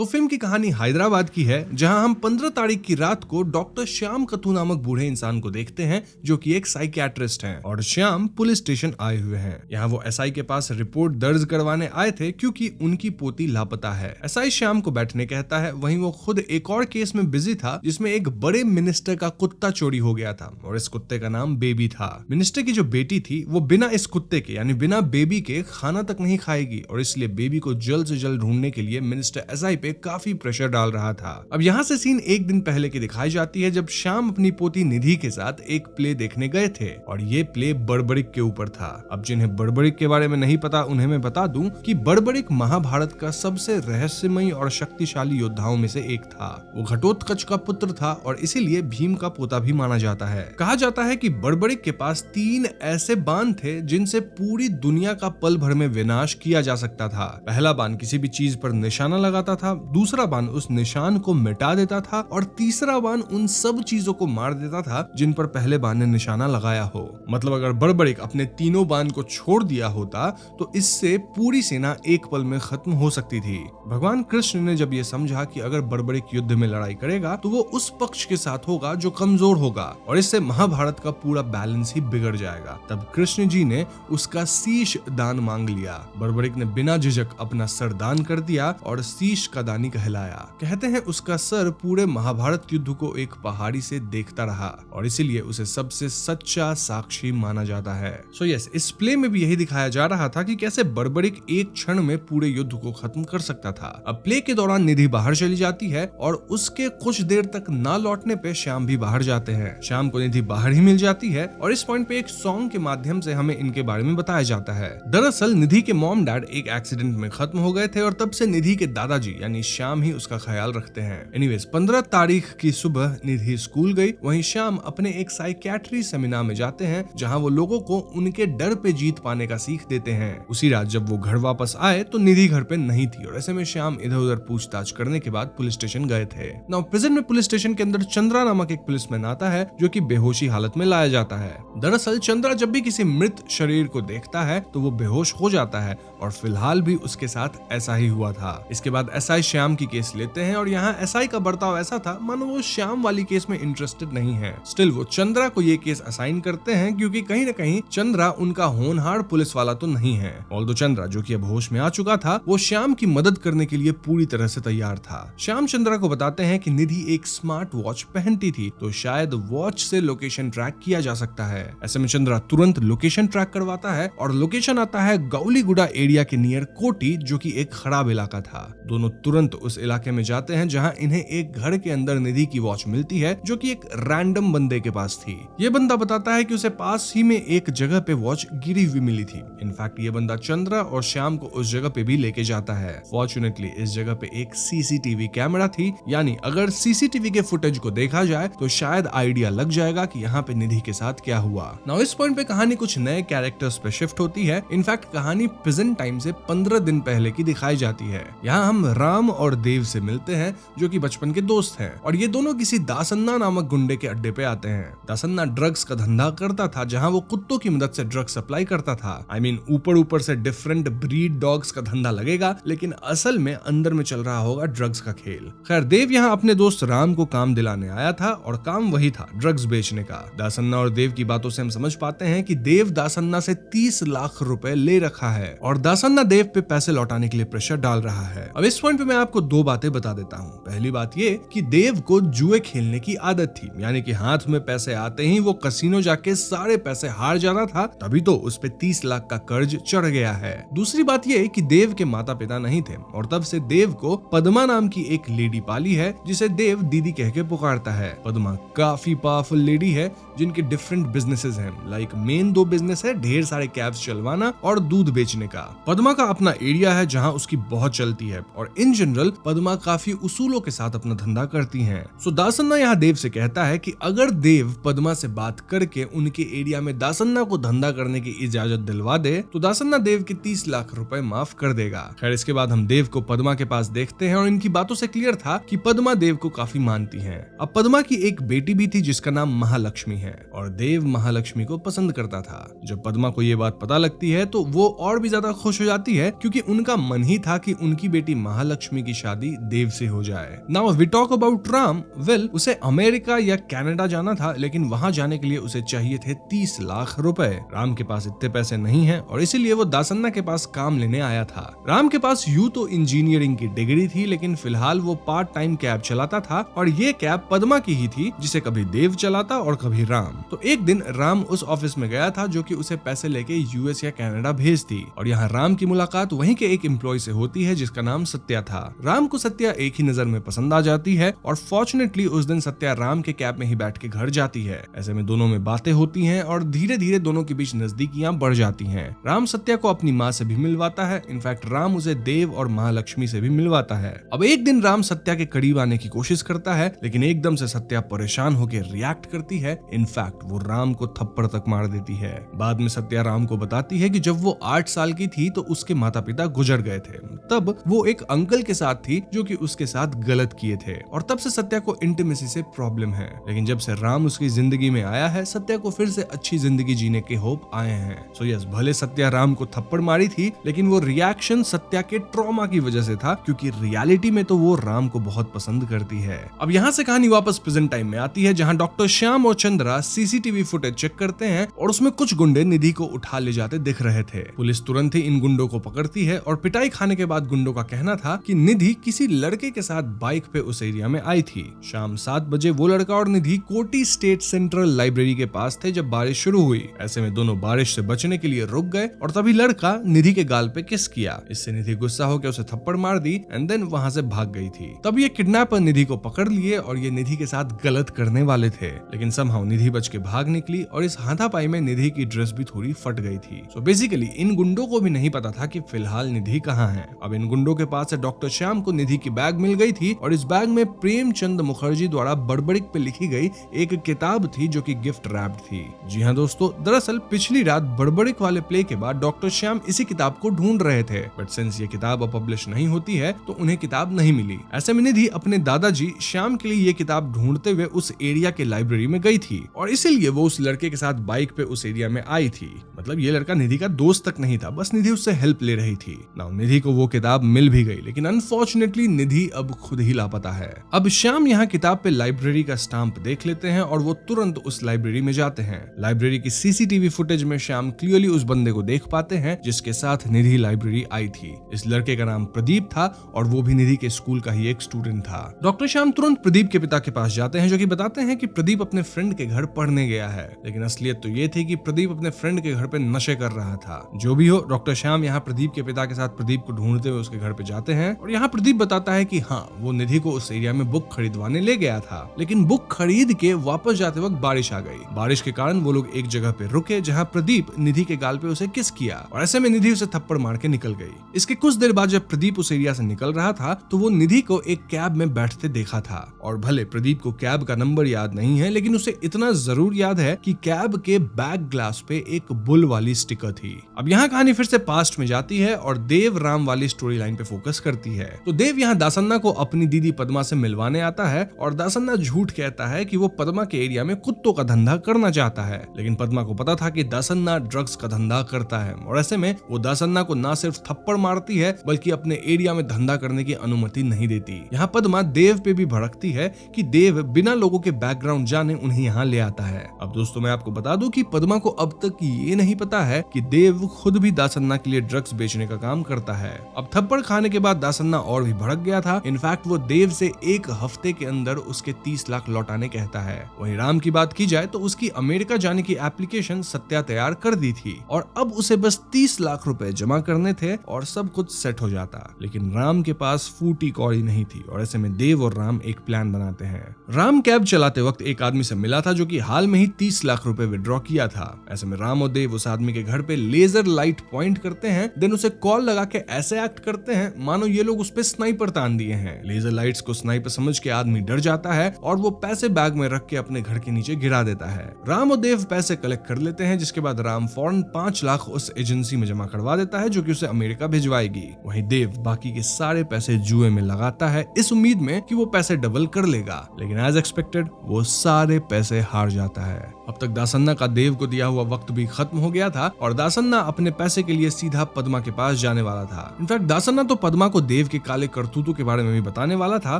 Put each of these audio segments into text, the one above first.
तो फिल्म की कहानी हैदराबाद की है, जहां हम 15 तारीख की रात को डॉक्टर श्याम कथू नामक बूढ़े इंसान को देखते हैं जो कि एक साइकियाट्रिस्ट हैं और श्याम पुलिस स्टेशन आए हुए हैं। यहाँ वो एसआई के पास रिपोर्ट दर्ज करवाने आए थे क्योंकि उनकी पोती लापता है। एसआई श्याम को बैठने कहता है। वहीं वो खुद एक और केस में बिजी था जिसमें एक बड़े मिनिस्टर का कुत्ता चोरी हो गया था और इस कुत्ते का नाम बेबी था। मिनिस्टर की जो बेटी थी वो बिना इस कुत्ते के यानी बिना बेबी के खाना तक नहीं खाएगी और इसलिए बेबी को जल्द से जल्द ढूंढने के लिए मिनिस्टर एसआई पे काफी प्रेशर डाल रहा था। अब यहाँ से सीन एक दिन पहले की दिखाई जाती है जब श्याम अपनी पोती निधि के साथ एक प्ले देखने गए थे और ये प्ले बड़बड़िक के ऊपर था। अब जिन्हें बड़बड़िक के बारे में नहीं पता उन्हें मैं बता दूं कि बड़बड़िक महाभारत का सबसे रहस्यमयी और शक्तिशाली योद्धाओं में से एक था। वो घटोत्कच का पुत्र था और इसीलिए भीम का पोता भी माना जाता है। कहा जाता है कि बड़बड़िक के पास 3 ऐसे बाण थे जिनसे पूरी दुनिया का पल भर में विनाश किया जा सकता था। पहला बाण किसी भी चीज पर निशाना लगाता था, दूसरा बाण उस निशान को मिटा देता था और तीसरा बाण उन सब चीजों को मार देता था जिन पर पहले बाण ने निशाना लगाया हो। मतलब अगर बड़बड़िक अपने तीनों बाण को छोड़ दिया होता तो इससे पूरी सेना एक पल में खत्म हो सकती थी। भगवान कृष्ण ने जब ये समझा कि अगर बड़बड़िक युद्ध में लड़ाई करेगा तो वो उस पक्ष के साथ होगा जो कमजोर होगा और इससे महाभारत का पूरा बैलेंस ही बिगड़ जाएगा, तब कृष्ण जी ने उसका शीश दान मांग लिया। बड़बड़िक ने बिना झिझक अपना सर दान कर दिया और शीश का दानी कहलाया। कहते हैं उसका सर पूरे महाभारत युद्ध को एक पहाड़ी से देखता रहा और इसीलिए उसे सबसे सच्चा साक्षी माना जाता है। सो यस, इस प्ले में भी यही दिखाया जा रहा था कि कैसे बड़बड़िक एक क्षण में पूरे युद्ध को खत्म कर सकता था। अब प्ले के दौरान निधि बाहर चली जाती है और उसके कुछ देर तक ना लौटने पे श्याम भी बाहर जाते हैं। श्याम को निधि बाहर ही मिल जाती है और इस पॉइंट पे एक सॉन्ग के माध्यम से हमें इनके बारे में बताया जाता है। दरअसल निधि के मॉम डैड एक एक्सीडेंट में खत्म हो गए थे और तब से निधि के दादाजी यानी श्याम ही उसका ख्याल रखते हैं। एनीवेज 15 तारीख की सुबह निधि स्कूल गई। वहीं श्याम अपने एक साइकियाट्री सेमिनार में जाते हैं जहां वो लोगों को उनके डर पे जीत पाने का सीख देते हैं। उसी रात जब वो घर वापस आए तो निधि घर पे नहीं थी और ऐसे में श्याम इधर उधर पूछताछ करने के बाद पुलिस स्टेशन गए थे। नाउ प्रेजेंट में पुलिस स्टेशन के अंदर चंद्रा नामक एक पुलिसमैन आता है जो कि बेहोशी हालत में लाया जाता है। दरअसल चंद्रा जब भी किसी मृत शरीर को देखता है तो वो बेहोश हो जाता है और फिलहाल भी उसके साथ ऐसा ही हुआ था। इसके बाद एसआई श्याम की केस लेते हैं और यहाँ एसआई का बर्ताव ऐसा था मानो वो श्याम वाली केस में इंटरेस्टेड नहीं है। स्टिल वो चंद्रा को ये केस असाइन करते हैं क्योंकि कहीं न कहीं चंद्रा उनका होनहार पुलिस वाला तो नहीं है। ऑल्दो चंद्रा जो कि अब होश में आ चुका था वो श्याम की मदद करने के लिए पूरी तरह से तैयार था। श्याम चंद्रा को बताते हैं कि निधि एक स्मार्ट वॉच पहनती थी तो शायद वॉच से लोकेशन ट्रैक किया जा सकता है। ऐसे में चंद्रा तुरंत लोकेशन ट्रैक करवाता है और लोकेशन आता है गौलीगुड़ा एरिया के नियर कोटी जो कि एक खराब इलाका था। दोनों तुरंत उस इलाके में जाते हैं जहां इन्हें एक घर के अंदर निधि की वॉच मिलती है जो कि एक रैंडम बंदे के पास थी। ये बंदा बताता है कि उसे पास ही में एक जगह पे वॉच गिरी हुई मिली थी। इनफैक्ट ये बंदा चंद्रा और श्याम को उस जगह पे भी लेके जाता है। फॉर्चुनेटली इस जगह पे एक सीसीटीवी कैमरा थी, यानी अगर सीसीटीवी के फुटेज को देखा जाए तो शायद आइडिया लग जाएगा कि यहाँ पे निधि के साथ क्या हुआ। नाउ इस पॉइंट पे कहानी कुछ नए कैरेक्टर्स पे शिफ्ट होती है। इनफैक्ट कहानी प्रेजेंट टाइम से 15 दिन पहले की दिखाई जाती है। यहाँ हम राम और देव से मिलते हैं जो कि बचपन के दोस्त हैं और ये दोनों किसी दासन्ना नामक गुंडे के अड्डे पे आते हैं। दासन्ना ड्रग्स का धंधा करता था जहाँ वो कुत्तों की मदद से ड्रग्स सप्लाई करता था। ऊपर से डिफरेंट ब्रीड डॉग्स का धंधा लगेगा लेकिन असल में अंदर में चल रहा होगा ड्रग्स का खेल। खैर देव यहाँ अपने दोस्त राम को काम दिलाने आया था और काम वही था, ड्रग्स बेचने का। दासन्ना और देव की बातों से हम समझ पाते हैं कि देव दासन्ना से 30 लाख रुपए ले रखा है और दासन्ना देव पे पैसे लौटाने के लिए प्रेशर डाल रहा है। अब इस पॉइंट पे मैं आपको 2 बातें बता देता हूँ। पहली बात ये कि देव को जुए खेलने की आदत थी, यानी कि हाथ में पैसे आते ही वो कसिनो जाके सारे पैसे हार जाता था, तभी तो उस पे 30 लाख का कर्ज चढ़ गया है। दूसरी बात ये कि देव के माता पिता नहीं थे और तब से देव को पद्मा नाम की एक लेडी पाली है जिसे देव दीदी कह के पुकारता है। पद्मा काफी पावरफुल लेडी है जिनके डिफरेंट बिजनेसेस हैं। लाइक मेन 2 बिजनेस है, ढेर सारे कैब्स चलवाना और दूध बेचने का। पद्मा का अपना एरिया है जहां उसकी बहुत चलती है और इन जनरल पद्मा काफी उसूलों के साथ अपना धंधा करती हैं। सो दासन्ना यहाँ देव से कहता है कि अगर देव पद्मा से बात करके उनके एरिया में दासन्ना को धंधा करने की इजाजत दिलवा दे तो दासन्ना देव के 30 लाख रुपए माफ कर देगा। खैर इसके बाद हम देव को पद्मा के पास देखते हैं और इनकी बातों से क्लियर था कि पद्मा देव को काफी मानती है। अब पद्मा की एक बेटी भी थी जिसका नाम महालक्ष्मी है और देव महालक्ष्मी को पसंद करता था। जब पद्मा को ये बात पता लगती है तो वो और भी ज्यादा खुश हो जाती है क्योंकि उनका मन ही था कि उनकी बेटी महालक्ष्मी महालक्ष्मी की शादी देव से हो जाए। Now we talk about Ram. Well, उसे अमेरिका या कनाडा जाना था, लेकिन वहां जाने के लिए उसे चाहिए थे 30 लाख रुपए। राम के पास इतने पैसे नहीं है और इसीलिए वो दासन्ना के पास काम लेने आया था। राम के पास यूं तो इंजीनियरिंग की डिग्री थी, लेकिन फिलहाल वो पार्ट टाइम कैब चलाता था और ये कैब पद्मा की ही थी, जिसे कभी देव चलाता और कभी राम। तो एक दिन राम उस ऑफिस में गया था जो कि उसे पैसे लेके यूएस या कनाडा भेजती, और यहाँ राम की मुलाकात वहीं के एक एम्प्लॉय से होती है जिसका नाम सत्या था। राम को सत्या एक ही नजर में पसंद आ जाती है और फॉर्चुनेटली उस दिन सत्या राम के कैब में ही बैठ के घर जाती है। ऐसे में दोनों में बातें होती हैं और धीरे धीरे दोनों के बीच नजदीकियां बढ़ जाती हैं। राम सत्या को अपनी माँ से भी मिलवाता है। इनफैक्ट राम उसे देव और महालक्ष्मी से भी मिलवाता है। अब एक दिन राम सत्या के करीब आने की कोशिश करता है, लेकिन एकदम से सत्या परेशान होकर रिएक्ट करती है। इनफैक्ट वो राम को थप्पड़ तक मार देती है। बाद में सत्या राम को बताती है कि जब वो 8 साल की थी तो उसके माता पिता गुजर गए थे। तब वो एक अंकल के साथ थी जो कि उसके साथ गलत किए थे, और तब से सत्या को इंटीमेसी से प्रॉब्लम है। लेकिन जब से राम उसकी जिंदगी में आया है, सत्या को फिर से अच्छी जिंदगी जीने के होप आए हैं। सो यस, भले सत्या राम को थप्पड़ मारी थी, लेकिन वो रिएक्शन सत्या के ट्रॉमा की वजह से था, क्योंकि रियलिटी में तो वो राम को बहुत पसंद करती है। अब यहाँ से कहानी वापस प्रेजेंट टाइम में आती है, जहाँ डॉक्टर श्याम और चंद्रा सीसीटीवी फुटेज चेक करते हैं और उसमें कुछ गुंडे निधि को उठा ले जाते दिख रहे थे। पुलिस तुरंत ही इन गुंडों को पकड़ती है और पिटाई खाने के बाद गुंडों का कहना था कि निधि किसी लड़के के साथ बाइक पे उस एरिया में आई थी। शाम 7 बजे वो लड़का और निधि कोटी स्टेट सेंट्रल लाइब्रेरी के पास थे जब बारिश शुरू हुई। ऐसे में दोनों बारिश से बचने के लिए रुक गए और तभी लड़का निधि के गाल पे किस किया। इससे निधि गुस्सा होकर उसे थप्पड़ मार दी एंड देन वहां से भाग गई थी। तब ये किडनैपर निधि को पकड़ लिए और ये निधि के साथ गलत करने वाले थे, लेकिन समहाउ निधि बच के भाग निकली और इस हाथापाई में निधि की ड्रेस भी थोड़ी फट गई थी। सो बेसिकली इन गुंडों को भी नहीं पता था कि फिलहाल निधि कहाँ है। अब इन गुंडों के पास से डॉक्टर श्याम को निधि की बैग मिल गई थी और इस बैग में प्रेमचंद मुखर्जी द्वारा बड़बड़िक पे लिखी गई एक किताब थी जो कि गिफ्ट रैप्ड थी। जी हाँ दोस्तों, दरअसल पिछली रात बड़बड़िक वाले प्ले के बाद डॉक्टर श्याम इसी किताब को ढूंढ रहे थे, बट सिंस ये किताब अब पब्लिश नहीं होती है तो उन्हें किताब नहीं मिली। ऐसे में निधि अपने दादाजी श्याम के लिए ये किताब ढूंढते हुए उस एरिया के लाइब्रेरी में गई थी और इसीलिए वो उस लड़के के साथ बाइक पे उस एरिया में आई थी। मतलब ये लड़का निधि का दोस्त तक नहीं था, बस निधि उससे हेल्प ले रही थी। नाउ निधि को वो किताब मिल भी गई, लेकिन अनफॉर्चुनेटली निधि अब खुद ही लापता है। अब श्याम यहाँ किताब पे लाइब्रेरी का स्टाम्प देख लेते हैं और वो तुरंत उस लाइब्रेरी में जाते हैं। लाइब्रेरी की सीसीटीवी फुटेज में श्याम क्लियरली उस बंदे को देख पाते हैं जिसके साथ निधि लाइब्रेरी आई थी। इस लड़के का नाम प्रदीप था और वो भी निधि के स्कूल का ही एक स्टूडेंट था। डॉक्टर श्याम तुरंत प्रदीप के पिता के पास जाते हैं जो कि बताते हैं कि प्रदीप अपने फ्रेंड के घर पढ़ने गया है, लेकिन असलियत तो ये थी कि प्रदीप अपने फ्रेंड के घर पे नशे कर रहा था। जो भी हो, डॉक्टर श्याम यहाँ प्रदीप के पिता के साथ प्रदीप को ढूंढते हुए उसके घर पे जाते हैं और यहाँ प्रदीप बताता है कि हाँ, वो निधि को उस एरिया में बुक खरीदवाने ले गया था, लेकिन बुक खरीद के वापस जाते वक्त बारिश आ गई। बारिश के कारण वो लोग एक जगह पे रुके जहाँ प्रदीप निधि के गाल पे उसे किस किया और ऐसे में निधि उसे थप्पड़ मार के निकल गई। इसके कुछ देर बाद जब प्रदीप उस एरिया से निकल रहा था तो वो निधि को एक कैब में बैठते देखा था और भले प्रदीप को कैब का नंबर याद नहीं है, लेकिन उसे इतना जरूर याद है कि कैब के बैक ग्लास पे एक बुल वाली स्टिकर थी। अब यहाँ कहानी फिर से पास्ट में जाती है और देव राम वाली स्टोरी लाइन पे फोकस करती है। तो देव यहाँ दासन्ना को अपनी दीदी पद्मा से मिलवाने आता है और दासन्ना झूठ कहता है कि वो पद्मा के एरिया में कुत्तों का धंधा करना चाहता है, लेकिन पद्मा को पता था कि दासन्ना ड्रग्स का धंधा करता है और ऐसे में वो दासन्ना को ना सिर्फ थप्पड़ मारती है बल्कि अपने एरिया में धंधा करने की अनुमति नहीं देती। यहाँ पद्मा देव पे भी भड़कती है कि देव बिना लोगों के बैकग्राउंड जाने उन्हें यहाँ ले आता है। अब दोस्तों मैं आपको बता दूं कि पद्मा को अब तक ये नहीं पता है कि देव खुद भी दासन्ना के लिए ड्रग्स बेचने का काम करता है। अब थप्पड़ खाने के बाद दासन्ना और भी भड़क गया था। इनफैक्ट वो देव से 1 हफ्ते के अंदर उसके 30 लाख लौटाने कहता है। वहीं राम की बात की जाए तो उसकी अमेरिका जाने की एप्लीकेशन सत्या तैयार कर दी थी और अब उसे बस 30 लाख रुपए जमा करने थे और सब कुछ सेट हो जाता, लेकिन राम के पास फूटी कौड़ी नहीं थी और ऐसे में देव और राम एक प्लान बनाते हैं। राम कैब चलाते वक्त एक आदमी से मिला था जो कि हाल में ही 30 लाख रुपए विड्रॉ किया था। ऐसे में राम और देव उस आदमी के घर पे लेजर लाइट पॉइंट करते हैं, देन उसे कॉल लगा के ऐसे एक्ट करते हैं मानो ये लोग उस पे स्नाइपर तान दिए हैं। लेजर लाइट्स को स्नाइपर समझ के आदमी डर जाता है और वो पैसे बैग में रख के अपने घर के नीचे गिरा देता है। राम और देव पैसे कलेक्ट कर लेते हैं, जिसके बाद राम फौरन 5 लाख उस एजेंसी में जमा करवा देता है जो कि उसे अमेरिका भिजवाएगी। वहीं देव बाकी के सारे पैसे जुए में लगाता है इस उम्मीद में कि वो पैसे डबल कर लेगा, लेकिन एज एक्सपेक्टेड वो सारे पैसे हार जाता है। अब तक दासन्ना का देव को दिया हुआ वक्त भी खत्म हो गया था और दासन्ना अपने पैसे के लिए सीधा पद्मा के पास जाने वाला था। इनफैक्ट दासन्ना तो पद्मा को देव देव के काले करतूतों के बारे में भी बताने वाला था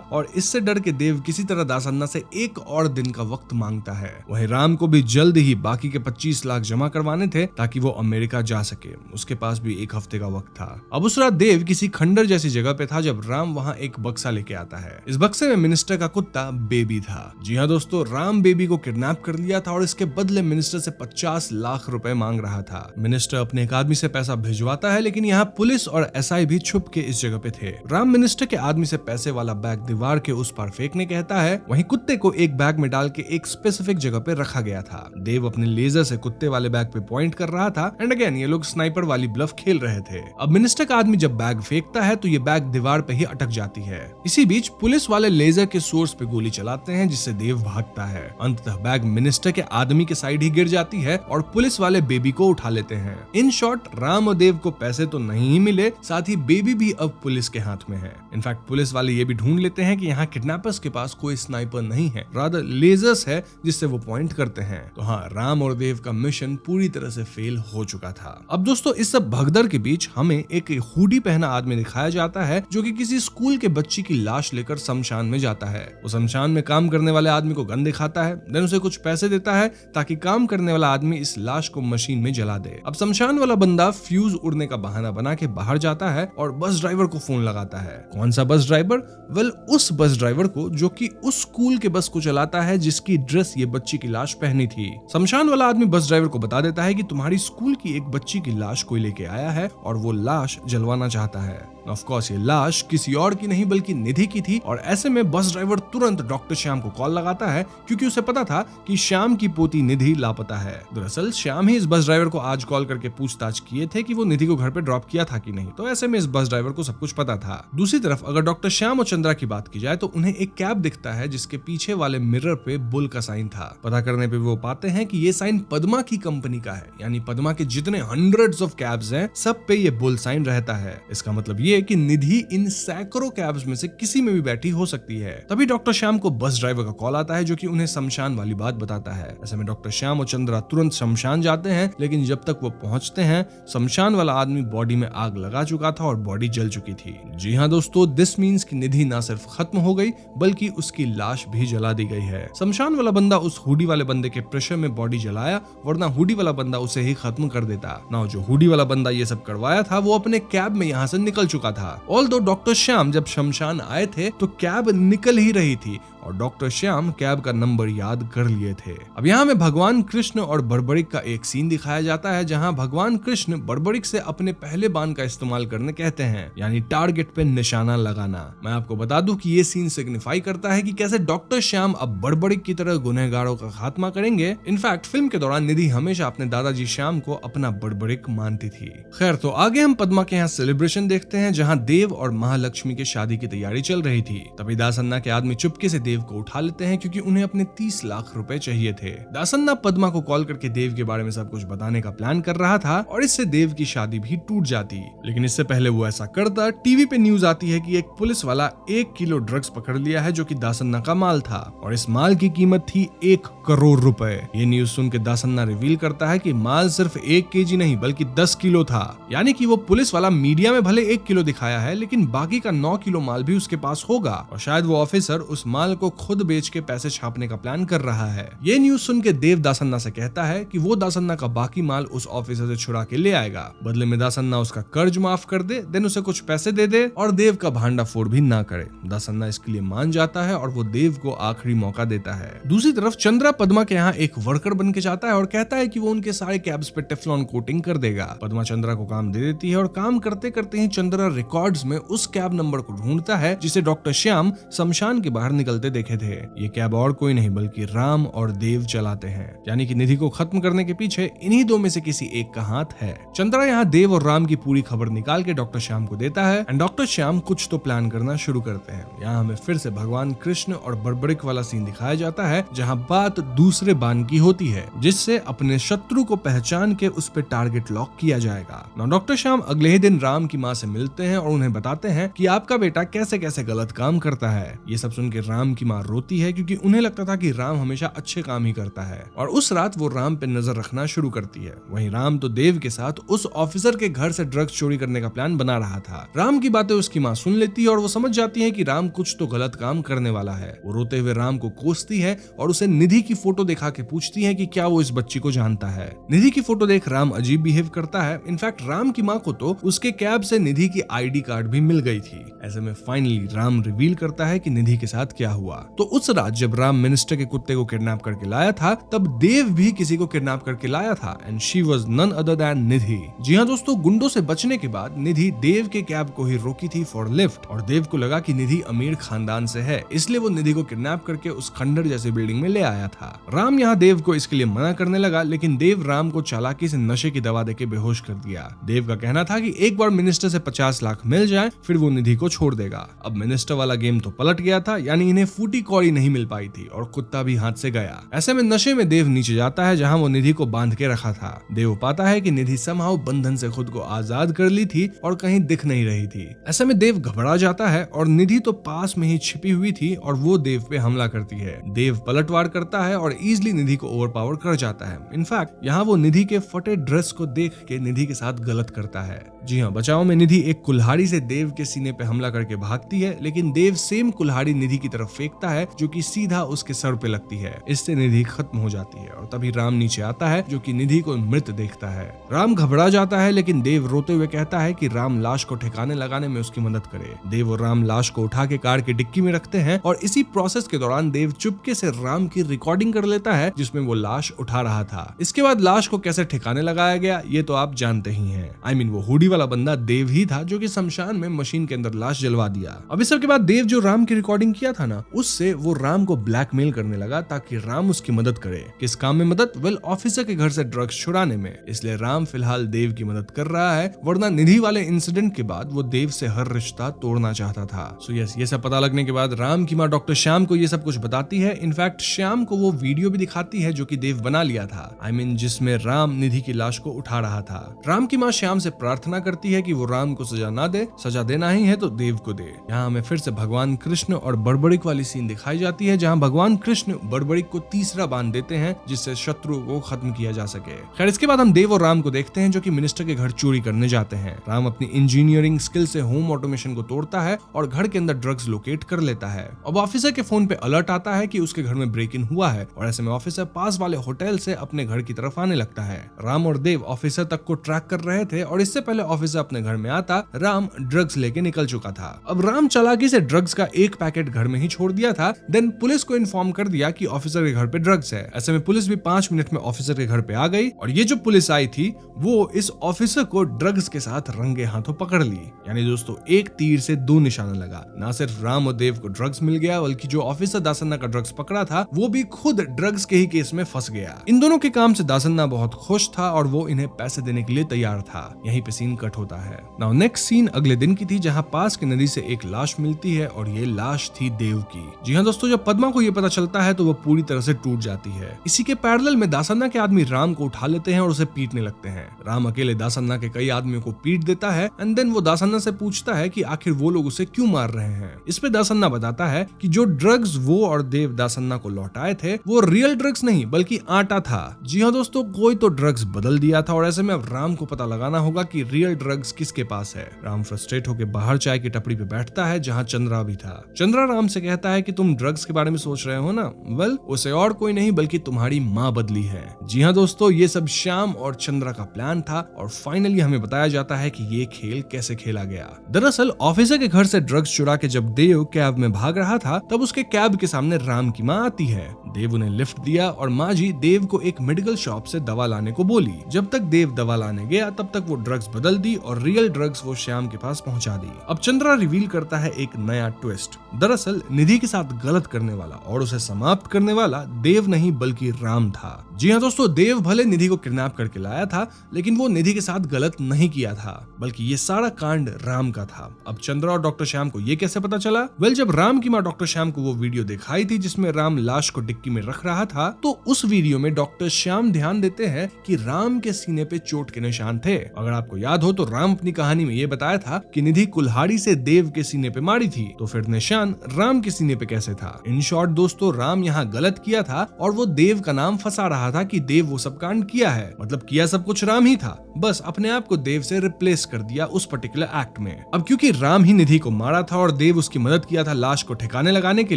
और इससे डर के देव किसी तरह दासन्ना से एक और दिन का वक्त मांगता है। वहीं राम को भी जल्द ही बाकी के 25 लाख जमा करवाने थे ताकि वो अमेरिका जा सके। उसके पास भी एक हफ्ते का वक्त था। अब उस रात देव किसी खंडर जैसी जगह पे था जब राम वहाँ एक बक्सा लेके आता है। इस बक्से में मिनिस्टर का कुत्ता बेबी था। जी हाँ दोस्तों, राम बेबी को किडनैप कर लिया था और इसके बदले मिनिस्टर से 50 लाख रुपए मांग रहा था। मिनिस्टर अपने एक आदमी से पैसा भिजवाता है, लेकिन यहाँ पुलिस और एसआई भी छुप के इस जगह पे थे। राम मिनिस्टर के आदमी से पैसे वाला बैग दीवार के उस पार फेंकने कहता है। वहीं कुत्ते को एक बैग में डाल के एक स्पेसिफिक जगह पे रखा गया था। देव अपने लेजर से कुत्ते वाले बैग पे पॉइंट कर रहा था एंड अगेन ये लोग स्नाइपर वाली ब्लफ खेल रहे थे। अब मिनिस्टर का आदमी जब बैग फेंकता है तो ये बैग दीवार पे ही अटक जाती है। इसी बीच पुलिस वाले लेजर के सोर्स पे गोली चलाते हैं जिससे देव भागता है। अंततः बैग मिनिस्टर के आदमी के साइड ही गिर जाती है और पुलिस वाले बेबी को उठा लेते हैं। इन शॉर्ट, राम और देव को पैसे तो नहीं ही मिले, साथ ही बेबी भी अब पुलिस के हाथ में है। इनफैक्ट पुलिस वाले ये भी ढूंढ लेते हैं कि यहाँ किडनैपर्स के पास कोई स्नाइपर नहीं है, रादर लेजर्स है जिससे वो पॉइंट करते हैं। तो हाँ, राम और देव का मिशन पूरी तरह से फेल हो चुका था। अब दोस्तों, इस सब भगदड़ के बीच हमें एक हुडी पहना आदमी दिखाया जाता है जो कि किसी स्कूल के बच्ची की लाश लेकर शमशान में जाता है। वो शमशान में काम करने वाले आदमी को गन दिखाता है, देन उसे कुछ पैसे देता है ताकि काम करने वाला आदमी इस लाश को मशीन में जला दे। अब शमशान वाला बंदा फ्यूज उड़ने का बहाना बना के बाहर जाता है और बस ड्राइवर को फोन लगाता है। कौन सा बस ड्राइवर? वेल, उस बस ड्राइवर को जो कि उस स्कूल के बस को चलाता है जिसकी ड्रेस ये बच्ची की लाश पहनी थी। शमशान वाला आदमी बस ड्राइवर को बता देता है कि तुम्हारी स्कूल की एक बच्ची की लाश कोई लेके आया है और वो लाश जलवाना चाहता है। ऑफ कोर्स ये लाश किसी और की नहीं बल्कि निधि की थी और ऐसे में बस ड्राइवर तुरंत डॉक्टर श्याम को कॉल लगाता है क्योंकि उसे पता था कि श्याम की पोती निधि लापता है। दरअसल श्याम ही इस बस ड्राइवर को आज कॉल करके पूछताछ किए थे कि वो निधि को घर पे ड्रॉप किया था कि नहीं, तो ऐसे में इस बस ड्राइवर को सब कुछ पता था। दूसरी तरफ अगर डॉक्टर श्याम और चंद्रा की बात की जाए तो उन्हें एक कैब दिखता है जिसके पीछे वाले मिरर पे बुल का साइन था। पता करने पे वो पाते हैं कि ये साइन पद्मा की कंपनी का है, यानी पद्मा के जितने हंड्रेड्स ऑफ कैब्स हैं सब पे ये बुल साइन रहता है। इसका मतलब ये कि निधि इन सैकड़ों कैब्स में से किसी में भी बैठी हो सकती है। तभी डॉक्टर श्याम को बस ड्राइवर का कॉल आता है जो कि उन्हें शमशान वाली बात बताता है। ऐसे में डॉक्टर श्याम और चंद्रा तुरंत शमशान जाते हैं, लेकिन जब तक वो पहुंचते हैं शमशान वाला आदमी बॉडी में आग लगा चुका था और बॉडी जल चुकी थी। जी हाँ दोस्तों, दिस मीन्स कि निधि ना सिर्फ खत्म हो गई बल्कि उसकी लाश भी जला दी गई है। शमशान वाला बंदा उस हुडी वाले बंदे के प्रेशर में बॉडी जलाया, वरना हुडी वाला बंदा उसे ही खत्म कर देता। ना जो हुडी वाला बंदा ये सब करवाया था वो अपने कैब में यहाँ से निकल चुका था। ऑल्दो डॉक्टर श्याम जब शमशान आए थे तो कैब निकल ही रही थी और डॉक्टर श्याम कैब का नंबर याद कर लिए थे। अब यहाँ में भगवान कृष्ण और बड़बड़िक का एक सीन दिखाया जाता है जहाँ भगवान कृष्ण बड़बड़िक से अपने पहले बाण का इस्तेमाल करने कहते हैं, यानी टारगेट पे निशाना लगाना। मैं आपको बता दूं कि ये सीन सिग्निफाई करता है कि कैसे डॉक्टर श्याम अब बड़बड़िक की तरह गुनहगारों का खात्मा करेंगे। इनफैक्ट फिल्म के दौरान निधि हमेशा अपने दादाजी श्याम को अपना बड़बड़िक मानती थी। खैर, तो आगे हम पद्मा के यहाँ सेलिब्रेशन देखते हैं जहाँ देव और महालक्ष्मी की शादी की तैयारी चल रही थी। तभी दासन्ना के आदमी चुपके से देव को उठा लेते हैं क्योंकि उन्हें अपने 30 लाख रुपए चाहिए थे। दासन्ना पद्मा को कॉल करके देव के बारे में सब कुछ बताने का प्लान कर रहा था और इससे देव की शादी भी टूट जाती। लेकिन इससे पहले वो ऐसा करता, टीवी पे न्यूज आती है कि एक पुलिस वाला 1 किलो ड्रग्स पकड़ लिया है जो कि दासन्ना का माल था और इस माल की कीमत थी 1 करोड़ रुपए। ये न्यूज सुन के दासन्ना रिवील करता है कि माल सिर्फ 1 केजी नहीं बल्कि 10 किलो था। यानी कि वो पुलिस वाला मीडिया में भले 1 किलो दिखाया है लेकिन बाकी का 9 किलो माल भी उसके पास होगा और शायद वो ऑफिसर उस माल को खुद बेच के पैसे छापने का प्लान कर रहा है। ये न्यूज सुन के देव दासन्ना से कहता है कि वो दासन्ना का बाकी माल उस ऑफिसर से छुड़ा के ले आएगा। बदले में दासन्ना उसका कर्ज माफ कर दे, देन उसे कुछ पैसे दे दे और देव का भांडा फोड़ भी ना करे। दासन्ना इसके लिए मान जाता है और वो देव को आखिरी मौका देता है। दूसरी तरफ चंद्रा पद्मा के यहाँ एक वर्कर बन के जाता है और कहता है कि वो उनके सारे कैब्स पे टेफ्लॉन कोटिंग कर देगा। पद्मा चंद्रा को काम दे देती है और काम करते करते ही चंद्रा रिकॉर्ड्स में उस कैब नंबर को ढूंढता है जिसे डॉक्टर श्याम शमशान के बाहर निकलते देखे थे। ये कैब और कोई नहीं बल्कि राम और देव चलाते हैं, यानी कि निधि को खत्म करने के पीछे इन्हीं दो में से किसी एक का हाथ है। चंद्रा यहाँ देव और राम की पूरी खबर निकाल के डॉक्टर श्याम को देता है एंड डॉक्टर श्याम कुछ तो प्लान करना शुरू करते हैं। यहाँ हमें फिर से भगवान कृष्ण और बड़बड़िक वाला सीन दिखाया जाता है जहाँ बात दूसरे बाण की होती है जिससे अपने शत्रु को पहचान के उस पर टारगेट लॉक किया जाएगा। डॉक्टर श्याम अगले ही दिन राम की माँ से मिलते हैं और उन्हें बताते हैं कि आपका बेटा कैसे कैसे गलत काम करता है। ये सब सुन के राम की माँ रोती है क्योंकि उन्हें लगता था कि राम हमेशा अच्छे काम ही करता है, और उस रात वो राम पे नजर रखना शुरू करती है। वहीं राम तो देव के साथ उस ऑफिसर के घर से ड्रग्स चोरी करने का प्लान बना रहा था। राम की बातें उसकी माँ सुन लेती है और वो समझ जाती है कि राम कुछ तो गलत काम करने वाला है। वो रोते हुए राम को कोसती है और उसे निधि की फोटो दिखा के पूछती है कि क्या वो इस बच्ची को जानता है। निधि की फोटो देख राम अजीब बिहेव करता है। इनफैक्ट राम की माँ को तो उसके कैब से निधि की आईडी कार्ड भी मिल गई थी। ऐसे में फाइनली राम रिवील करता है कि निधि के साथ क्या हुआ। तो उस रात जब राम मिनिस्टर के कुत्ते को किडनैप करके लाया था, तब देव भी किसी को किडनैप करके लाया था, and she was none other than Nidhi. जी हाँ दोस्तों, गुंडों से बचने के बाद निधि देव के कैब को ही रोकी थी फॉर लिफ्ट, और देव को लगा कि निधि अमीर खानदान से है, इसलिए वो निधि को किडनैप करके उस खंडर जैसी बिल्डिंग में ले आया था। राम यहाँ देव को इसके लिए मना करने लगा, लेकिन देव राम को चालाकी से नशे की दवा देके बेहोश कर दिया। देव का कहना था कि एक बार मिनिस्टर से 50 लाख मिल जाए फिर वो निधि को छोड़ देगा। अब मिनिस्टर वाला गेम तो पलट गया था, यानी इन्हें फूटी कौड़ी नहीं मिल पाई थी और कुत्ता भी हाथ से गया। ऐसे में नशे में देव नीचे जाता है जहां वो निधि को बांध के रखा था। देव पाता है कि निधि समहाउ बंधन से खुद को आजाद कर ली थी और कहीं दिख नहीं रही थी। ऐसे में देव घबरा जाता है और निधि तो पास में ही छिपी हुई थी और वो देव पे हमला करती है। देव पलटवार करता है और इजिली निधि को ओवरपावर कर जाता है। इनफैक्ट यहाँ वो निधि के फटे ड्रेस को देख के निधि के साथ गलत करता है। जी हाँ, बचाव में निधि एक कुल्हाड़ी से देव के सीने पे हमला करके भागती है, लेकिन देव सेम कुल्हाड़ी निधि की तरफ फेंकता है जो कि सीधा उसके सर पे लगती है। इससे निधि खत्म हो जाती है और तभी राम नीचे आता है जो कि निधि को मृत देखता है। राम घबरा जाता है, लेकिन देव रोते हुए कहता है कि राम लाश को ठिकाने लगाने में उसकी मदद करे। देव और राम लाश को उठा के कार की डिक्की में रखते हैं और इसी प्रोसेस के दौरान देव चुपके से राम की रिकॉर्डिंग कर लेता है जिसमें वो लाश उठा रहा था। इसके बाद लाश को कैसे ठिकाने लगाया गया ये तो आप जानते ही हैं। वो हुडी वाला बंदा देव ही था जो कि शमशान में मशीन के अंदर लाश जलवा दिया। अब इस सब के बाद देव जो राम की रिकॉर्डिंग किया था ना, उससे वो राम को ब्लैकमेल करने लगा ताकि राम उसकी मदद करे। किस काम में मदद? वेल, ऑफिसर के घर से ड्रग्स छुड़ाने में। इसलिए राम फिलहाल देव की मदद कर रहा है, वरना निधि वाले इंसिडेंट के बाद वो देव से हर रिश्ता तोड़ना चाहता था। सो यस, ये सब पता लगने के बाद राम की माँ डॉक्टर श्याम को ये सब कुछ बताती है। इनफैक्ट श्याम को वो वीडियो भी दिखाती है जो कि देव बना लिया था, जिसमें राम निधि की लाश को उठा रहा था। राम की माँ श्याम से प्रार्थना करती है कि वो राम को सजा ना दे, सजा देना ही है तो देव को दे। यहाँ हमें फिर से भगवान कृष्ण और बड़बड़िक वाली सीन दिखाई जाती है जहाँ भगवान कृष्ण बड़बड़िक को तीसरा बांध देते हैं जिससे शत्रु को खत्म किया जा सके। खैर, इसके बाद हम देव और राम को देखते हैं जो कि मिनिस्टर के घर चोरी करने जाते हैं। राम अपनी इंजीनियरिंग स्किल से होम ऑटोमेशन को तोड़ता है और घर के अंदर ड्रग्स लोकेट कर लेता है। अब ऑफिसर के फोन पे अलर्ट आता है कि उसके घर में ब्रेक इन हुआ है और ऐसे में ऑफिसर पास वाले होटल से अपने घर की तरफ आने लगता है। राम और देव ऑफिसर तक को ट्रैक कर रहे थे और इससे पहले ऑफिसर अपने घर में आता, राम ड्रग्स लेके निकल चुका था। अब राम चालाकी से ड्रग्स का एक पैकेट घर में ही छोड़ दिया था। देन पुलिस को इन्फॉर्म कर दिया कि ऑफिसर के घर पे ड्रग्स है। ऐसे में पुलिस भी 5 मिनट में ऑफिसर के घर पे आ गई और ये जो पुलिस आई थी वो इस ऑफिसर को ड्रग्स के साथ रंगे हाथों पकड़ ली। यानी दोस्तों, एक तीर से 2 निशाना लगा। ना सिर्फ राम और देव को ड्रग्स मिल गया, बल्कि जो ऑफिसर दासन्ना का ड्रग्स पकड़ा था वो भी खुद ड्रग्स के ही केस में फंस गया। इन दोनों के काम से दासन्ना बहुत खुश था और वो इन्हें पैसे देने के लिए तैयार था। यहीं पे सीन कट होता है। नाउ नेक्स्ट सीन अगले दिन की थी जहाँ पास की नदी से एक लाश मिलती है और ये लाश थी देव की। जी हाँ दोस्तों, जब पद्मा को ये पता चलता है तो वो पूरी तरह से टूट जाती है। इसी के पैरेलल में दासन्ना के आदमी राम को उठा लेते हैं और उसे पीटने लगते हैं। राम अकेले दासन्ना के कई आदमियों को पीट देता है एंड देन वो दासन्ना से पूछता है कि आखिर वो लोग उसे क्यों मार रहे हैं। इस पे दासन्ना बताता है कि जो ड्रग्स वो और देव दासन्ना को लौटाए थे वो रियल ड्रग्स नहीं बल्कि आटा था। जी हाँ दोस्तों, कोई तो ड्रग्स बदल दिया था और ऐसे में अब राम को पता लगाना होगा कि रियल ड्रग्स किसके पास है। राम फ्रस्ट्रेट होकर बाहर चाय की टपरी पे बैठता है जहाँ चंद्रा भी था। चंद्रा राम से कहता है कि तुम ड्रग्स के बारे में सोच रहे हो ना, वेल उसे और कोई नहीं बल्कि तुम्हारी माँ बदली है। जी हाँ दोस्तों, ये सब श्याम और चंद्रा का प्लान था और फाइनली हमें बताया जाता है कि ये खेल कैसे खेला गया। दरअसल ऑफिसर के घर से ड्रग्स चुरा के जब देव कैब में भाग रहा था तब उसके कैब के सामने राम की माँ आती है। देव उन्हें लिफ्ट दिया और माँ जी देव को एक मेडिकल शॉप से दवा लाने को बोली। जब तक देव दवा लाने गया तब तक वो ड्रग्स बदल दी और रियल ड्रग्स वो श्याम के पास पहुंचा दी। अब चंद्रा रिवील करता है एक नया ट्विस्ट। दरअसल निधि के साथ गलत करने वाला और उसे समाप्त करने वाला देव नहीं बल्कि राम था। जी हाँ दोस्तों, देव भले निधि को किडनैप करके लाया था, लेकिन वो निधि के साथ गलत नहीं किया था, बल्कि ये सारा कांड राम का था। अब चंद्रा और डॉक्टर श्याम को ये कैसे पता चला? वेल, जब राम की माँ डॉक्टर श्याम को वो वीडियो दिखाई थी जिसमें राम लाश को डिक्की में रख रहा था, तो उस वीडियो में डॉक्टर श्याम ध्यान देते हैं कि राम के सीने पे चोट के निशान थे। अगर आपको याद हो तो राम अपनी कहानी में ये बताया था कि निधि कुल्हाड़ी से देव के सीने पे मारी थी, तो फिर निशान राम के सीने पे कैसे था? इन शॉर्ट दोस्तों, राम यहाँ गलत किया था और वो देव का नाम फंसा रहा था कि देव वो सब कांड किया है। मतलब किया सब कुछ राम ही था, बस अपने आप को देव से रिप्लेस कर दिया उस पर्टिकुलर एक्ट में। अब क्योंकि राम ही निधि को मारा था और देव उसकी मदद किया था लाश को ठिकाने लगाने के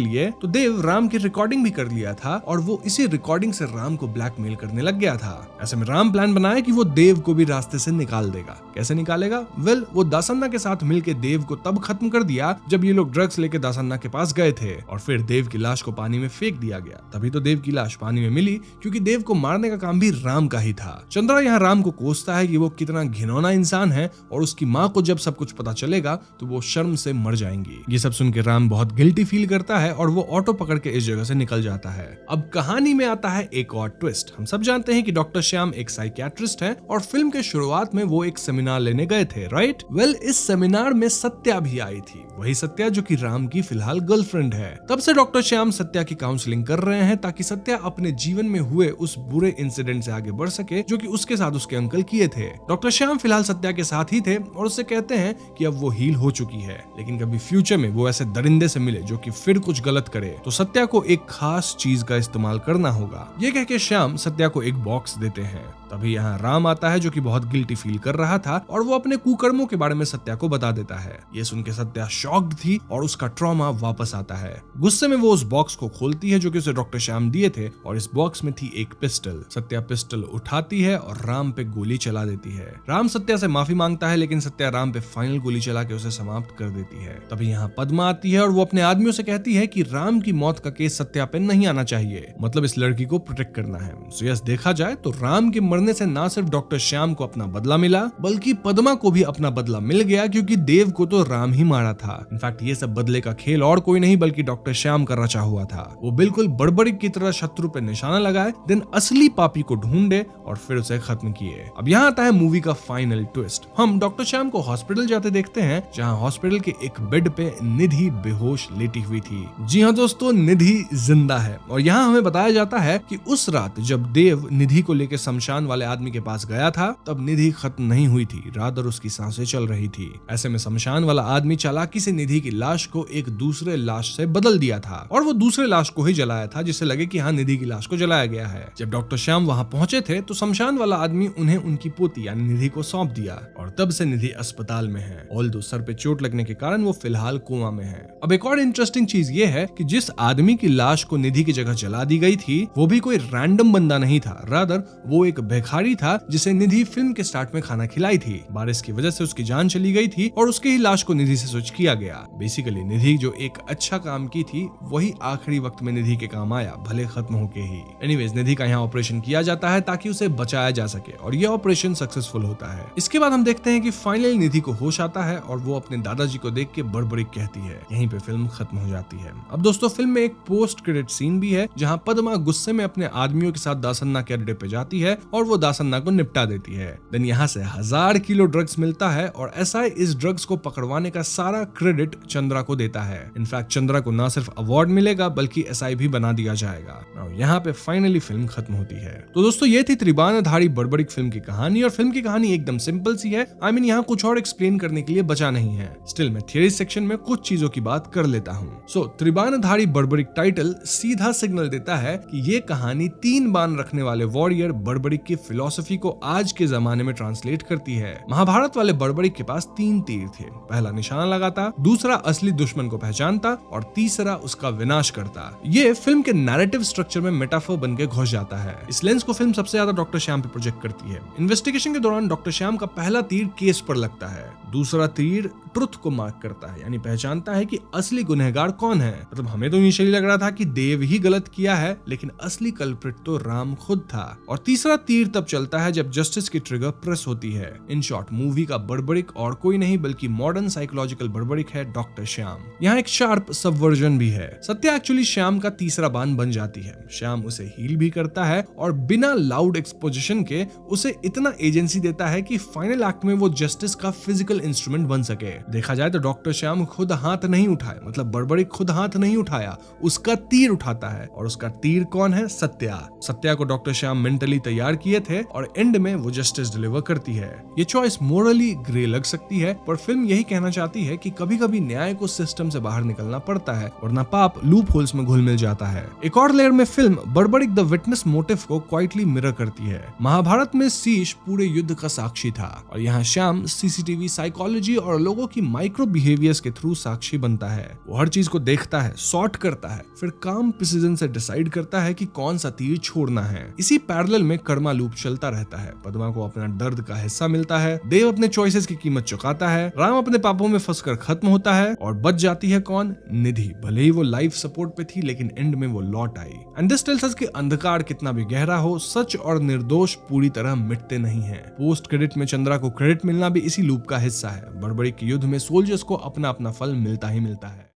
लिए, तो देव राम की रिकॉर्डिंग भी कर लिया था और वो इसी रिकॉर्डिंग से राम को ब्लैकमेल करने लग गया था। ऐसे में राम प्लान बनाया कि वो देव को भी रास्ते से निकाल देगा। कैसे निकालेगा? वेल, वो दासन्ना के साथ मिलकर देव को तब खत्म कर दिया जब ये लोग ड्रग्स लेके दासन्ना के पास गए थे और फिर देव की लाश को पानी में फेंक दिया गया। तभी तो देव की लाश पानी में मिली, क्योंकि देव को मारने का काम भी राम का ही था। चंद्रा यहाँ राम को कोसता है कि वो कितना घिनौना इंसान है और उसकी माँ को जब सब कुछ पता चलेगा तो वो शर्म से मर जाएंगी। ये सब सुन के राम बहुत गिल्टी फील करता है और वो ऑटो पकड़ के इस जगह से निकल जाता है। अब कहानी में आता है एक और ट्विस्ट। हम सब जानते हैं कि डॉक्टर श्याम एक साइकियाट्रिस्ट है और फिल्म के शुरुआत में वो एक सेमिनार लेने गए थे, राइट? वेल, इस सेमिनार में सत्या भी आई थी, वही सत्या जो कि राम की फिलहाल गर्लफ्रेंड है। तब से डॉक्टर श्याम सत्या की काउंसलिंग कर रहे हैं ताकि सत्या अपने जीवन में हुए उस बुरे इंसिडेंट से आगे बढ़ सके जो कि उसके साथ उसके अंकल किए थे। डॉक्टर श्याम फिलहाल सत्या के साथ ही थे और उससे कहते हैं कि अब वो हील हो चुकी है, लेकिन कभी फ्यूचर में वो ऐसे दरिंदे से मिले जो कि फिर कुछ गलत करे तो सत्या को एक खास चीज का इस्तेमाल करना होगा। ये कह के श्याम सत्या को एक बॉक्स देते हैं। तभी यहाँ राम आता है जो कि बहुत गिल्टी फील कर रहा था और वो अपने कुकर्मों के बारे में सत्या को बता देता है। ये सुन के सत्या शॉक्ड थी और उसका ट्रॉमा वापस आता है। गुस्से में वो उस बॉक्स को खोलती है जो कि उसे डॉक्टर श्याम दिए थे और इस बॉक्स में थी एक पिस्टल। सत्या पिस्टल उठाती है और राम पे गोली चला देती है। राम सत्या से माफी मांगता है, लेकिन सत्या राम पे फाइनल गोली चला के उसे समाप्त कर देती है। तभी यहाँ पद्मा आती है और वो अपने आदमियों से कहती है कि राम की मौत का केस सत्या पे नहीं आना चाहिए, मतलब इस लड़की को प्रोटेक्ट करना है। सो यस, देखा जाए तो राम के मरने से ना सिर्फ डॉक्टर श्याम को अपना बदला मिला, बल्कि पद्मा को भी अपना बदला मिल गया, क्योंकि देव को तो राम ही मारा था। इनफैक्ट ये सब बदले का खेल और कोई नहीं बल्कि डॉक्टर श्याम का रचा हुआ था। वो बिल्कुल बड़बड़ी की तरह शत्रु पे निशाना लगाए, देन असली पापी को ढूंढे और फिर उसे खत्म किए। अब यहाँ आता है मूवी का फाइनल ट्विस्ट। हम डॉक्टर श्याम को हॉस्पिटल जाते देखते हैं, जहाँ हॉस्पिटल के एक बेड पे निधि बेहोश लेटी हुई थी। जी हाँ दोस्तों, निधि जिंदा है और यहाँ हमें बताया जाता है कि उस रात जब देव निधि को लेकर शमशान वाले आदमी के पास गया था, तब निधि खत्म नहीं हुई थी, रादर उसकी सांसें चल रही थी। ऐसे में शमशान वाला आदमी चालाकी से निधि की लाश को एक दूसरे लाश से बदल दिया था और वो दूसरे लाश को ही जलाया था, जिससे लगे कि हाँ, निधि की लाश को जलाया गया है। जब डॉक्टर श्याम वहाँ पहुंचे थे तो शमशान वाला आदमी उन्हें उनकी पोती यानी निधि को सौंप दिया और तब से निधि अस्पताल में है। ऑल्दो सर पे चोट लगने के कारण वो फिलहाल कोमा में है। अब एक और इंटरेस्टिंग चीज ये है कि जिस आदमी की लाश को निधि की जगह जला दी गई थी, वो भी कोई रैंडम बंदा नहीं था, रादर वो एक भिखारी था जिसे निधि फिल्म के स्टार्ट में खाना खिलाई थी। बारिश की वजह से उसकी जान चली गई थी और उसके ही लाश को निधि से स्विच किया गया। बेसिकली निधि जो एक अच्छा काम की थी, वही आखिरी वक्त में निधि के काम आया, भले खत्म होके ही। एनीवेज, निधि का यहाँ ऑपरेशन किया जाता है ताकि उसे बचाया जा सके और यह ऑपरेशन सक्सेसफुल होता है। इसके बाद हम देखते हैं कि फाइनली निधि को होश आता है और वो अपने दादाजी को देख के बड़बड़ी कहती है। यहीं पे फिल्म खत्म हो जाती है। अब दोस्तों, फिल्म में एक पोस्ट क्रेडिट सीन भी है जहाँ पद्मा गुस्से में अपने आदमियों के साथ दासन्ना के अड्डे पे जाती है और वो दासन्ना को निपटा देती है। देन यहाँ से 1000 किलो ड्रग्स मिलता है और एसआई इस ड्रग्स को पकड़वाने का सारा क्रेडिट चंद्रा को देता है। इनफैक्ट चंद्रा को ना सिर्फ अवार्ड मिलेगा बल्कि एसआई भी बना दिया जाएगा। यहाँ पे फाइनली फिल्म खत्म होती है। तो दोस्तों, ये थी त्रिबाणाधारी बड़बड़ी फिल्म की कहानी और फिल्म की कहानी एकदम सिंपल सी है। आई मीन यहाँ कुछ और एक्सप्लेन करने के लिए बचा नहीं है। स्टिल मैं थियरी सेक्शन में कुछ चीजों की बात कर लेता हूँ। सो त्रिबाणाधारी बड़बड़ी टाइटल सीधा सिग्नल देता है कि ये कहानी 3 बाण रखने वाले वॉरियर बड़बड़ी की फिलॉसफी को आज के जमाने में ट्रांसलेट करती है। महाभारत वाले बड़बड़ी के पास 3 तीर थे। पहला निशाना लगाता, दूसरा असली दुश्मन को पहचानता और तीसरा उसका विनाश करता। ये फिल्म के नैरेटिव स्ट्रक्चर में मेटाफोर बन के घुस जाता है। इस लेंस को फिल्म सबसे ज्यादा डॉक्टर श्याम पे प्रोजेक्ट करती है। इन्वेस्टिगेशन के दौरान डॉक्टर श्याम का पहला तीर केस पर लगता है, दूसरा तीर ट्रुथ को मार्क करता है, यानी पहचानता है कि असली गुनहगार कौन है। मतलब हमें तो इनिशियली लग रहा था कि देव ही गलत किया है, लेकिन असली कल्प्रिट तो राम खुद था। और तीसरा तीर तब चलता है जब जस्टिस की ट्रिगर प्रेस होती है। इन शॉर्ट मूवी का बड़बड़िक और कोई नहीं बल्कि मॉडर्न साइकोलॉजिकल बड़बड़िक है डॉक्टर श्याम। यहाँ एक शार्प सबवर्जन भी है। सत्या एक्चुअली श्याम का तीसरा बान बन जाती है। श्याम उसे हील भी करता है और बिना लाउड एक्सपोजिशन के उसे इतना एजेंसी देता है कि फाइनल एक्ट में वो जस्टिस का फिजिकल इंस्ट्रूमेंट बन सके। देखा जाए तो डॉक्टर श्याम खुद हाथ नहीं उठाए, मतलब बड़बड़िक खुद हाथ नहीं उठाया, उसका तीर उठाता है। और उसका तीर कौन है? सत्या। सत्या को डॉक्टर श्याम मेंटली तैयार किए थे और एंड में वो जस्टिस डिलीवर करती है। ये चॉइस मोरली ग्रे लग सकती है, पर फिल्म यही कहना चाहती है कि कभी कभी न्याय को सिस्टम से बाहर निकलना पड़ता है, वरना पाप लूप होल्स में घुल मिल जाता है। एक और लेयर में फिल्म बड़बड़िक द विटनेस मोटिव को क्वाइटली मिरर करती है। महाभारत में शीश पूरे युद्ध का साक्षी था और यहाँ श्याम सीसीटीवी, साइकोलॉजी और लोगों की माइक्रो बिहेवियर्स के थ्रू साक्षी बनता है। वो हर चीज को देखता है, सॉर्ट करता है, फिर काम प्रिसिजन से डिसाइड करता है कि कौन सा तीर छोड़ना है। इसी पैरेलल में कर्मा लूप चलता रहता है। पद्मा को अपना दर्द का हिस्सा मिलता है, देव अपने चॉइसेस की कीमत चुकाता है, राम अपने पापों में फंसकर खत्म होता है और बच जाती है कौन? निधि। भले ही वो लाइफ सपोर्ट पे थी लेकिन एंड में वो लौट आई। एंड दिस टेल्स अस कि अंधकार कितना भी गहरा हो, सच और निर्दोष पूरी तरह मिटते नहीं हैं। पोस्ट क्रेडिट में चंद्रा को क्रेडिट मिलना भी इसी लूप का हिस्सा है। बड़बड़िक के युद्ध में सोल्जर्स को अपना अपना फल मिलता ही मिलता है।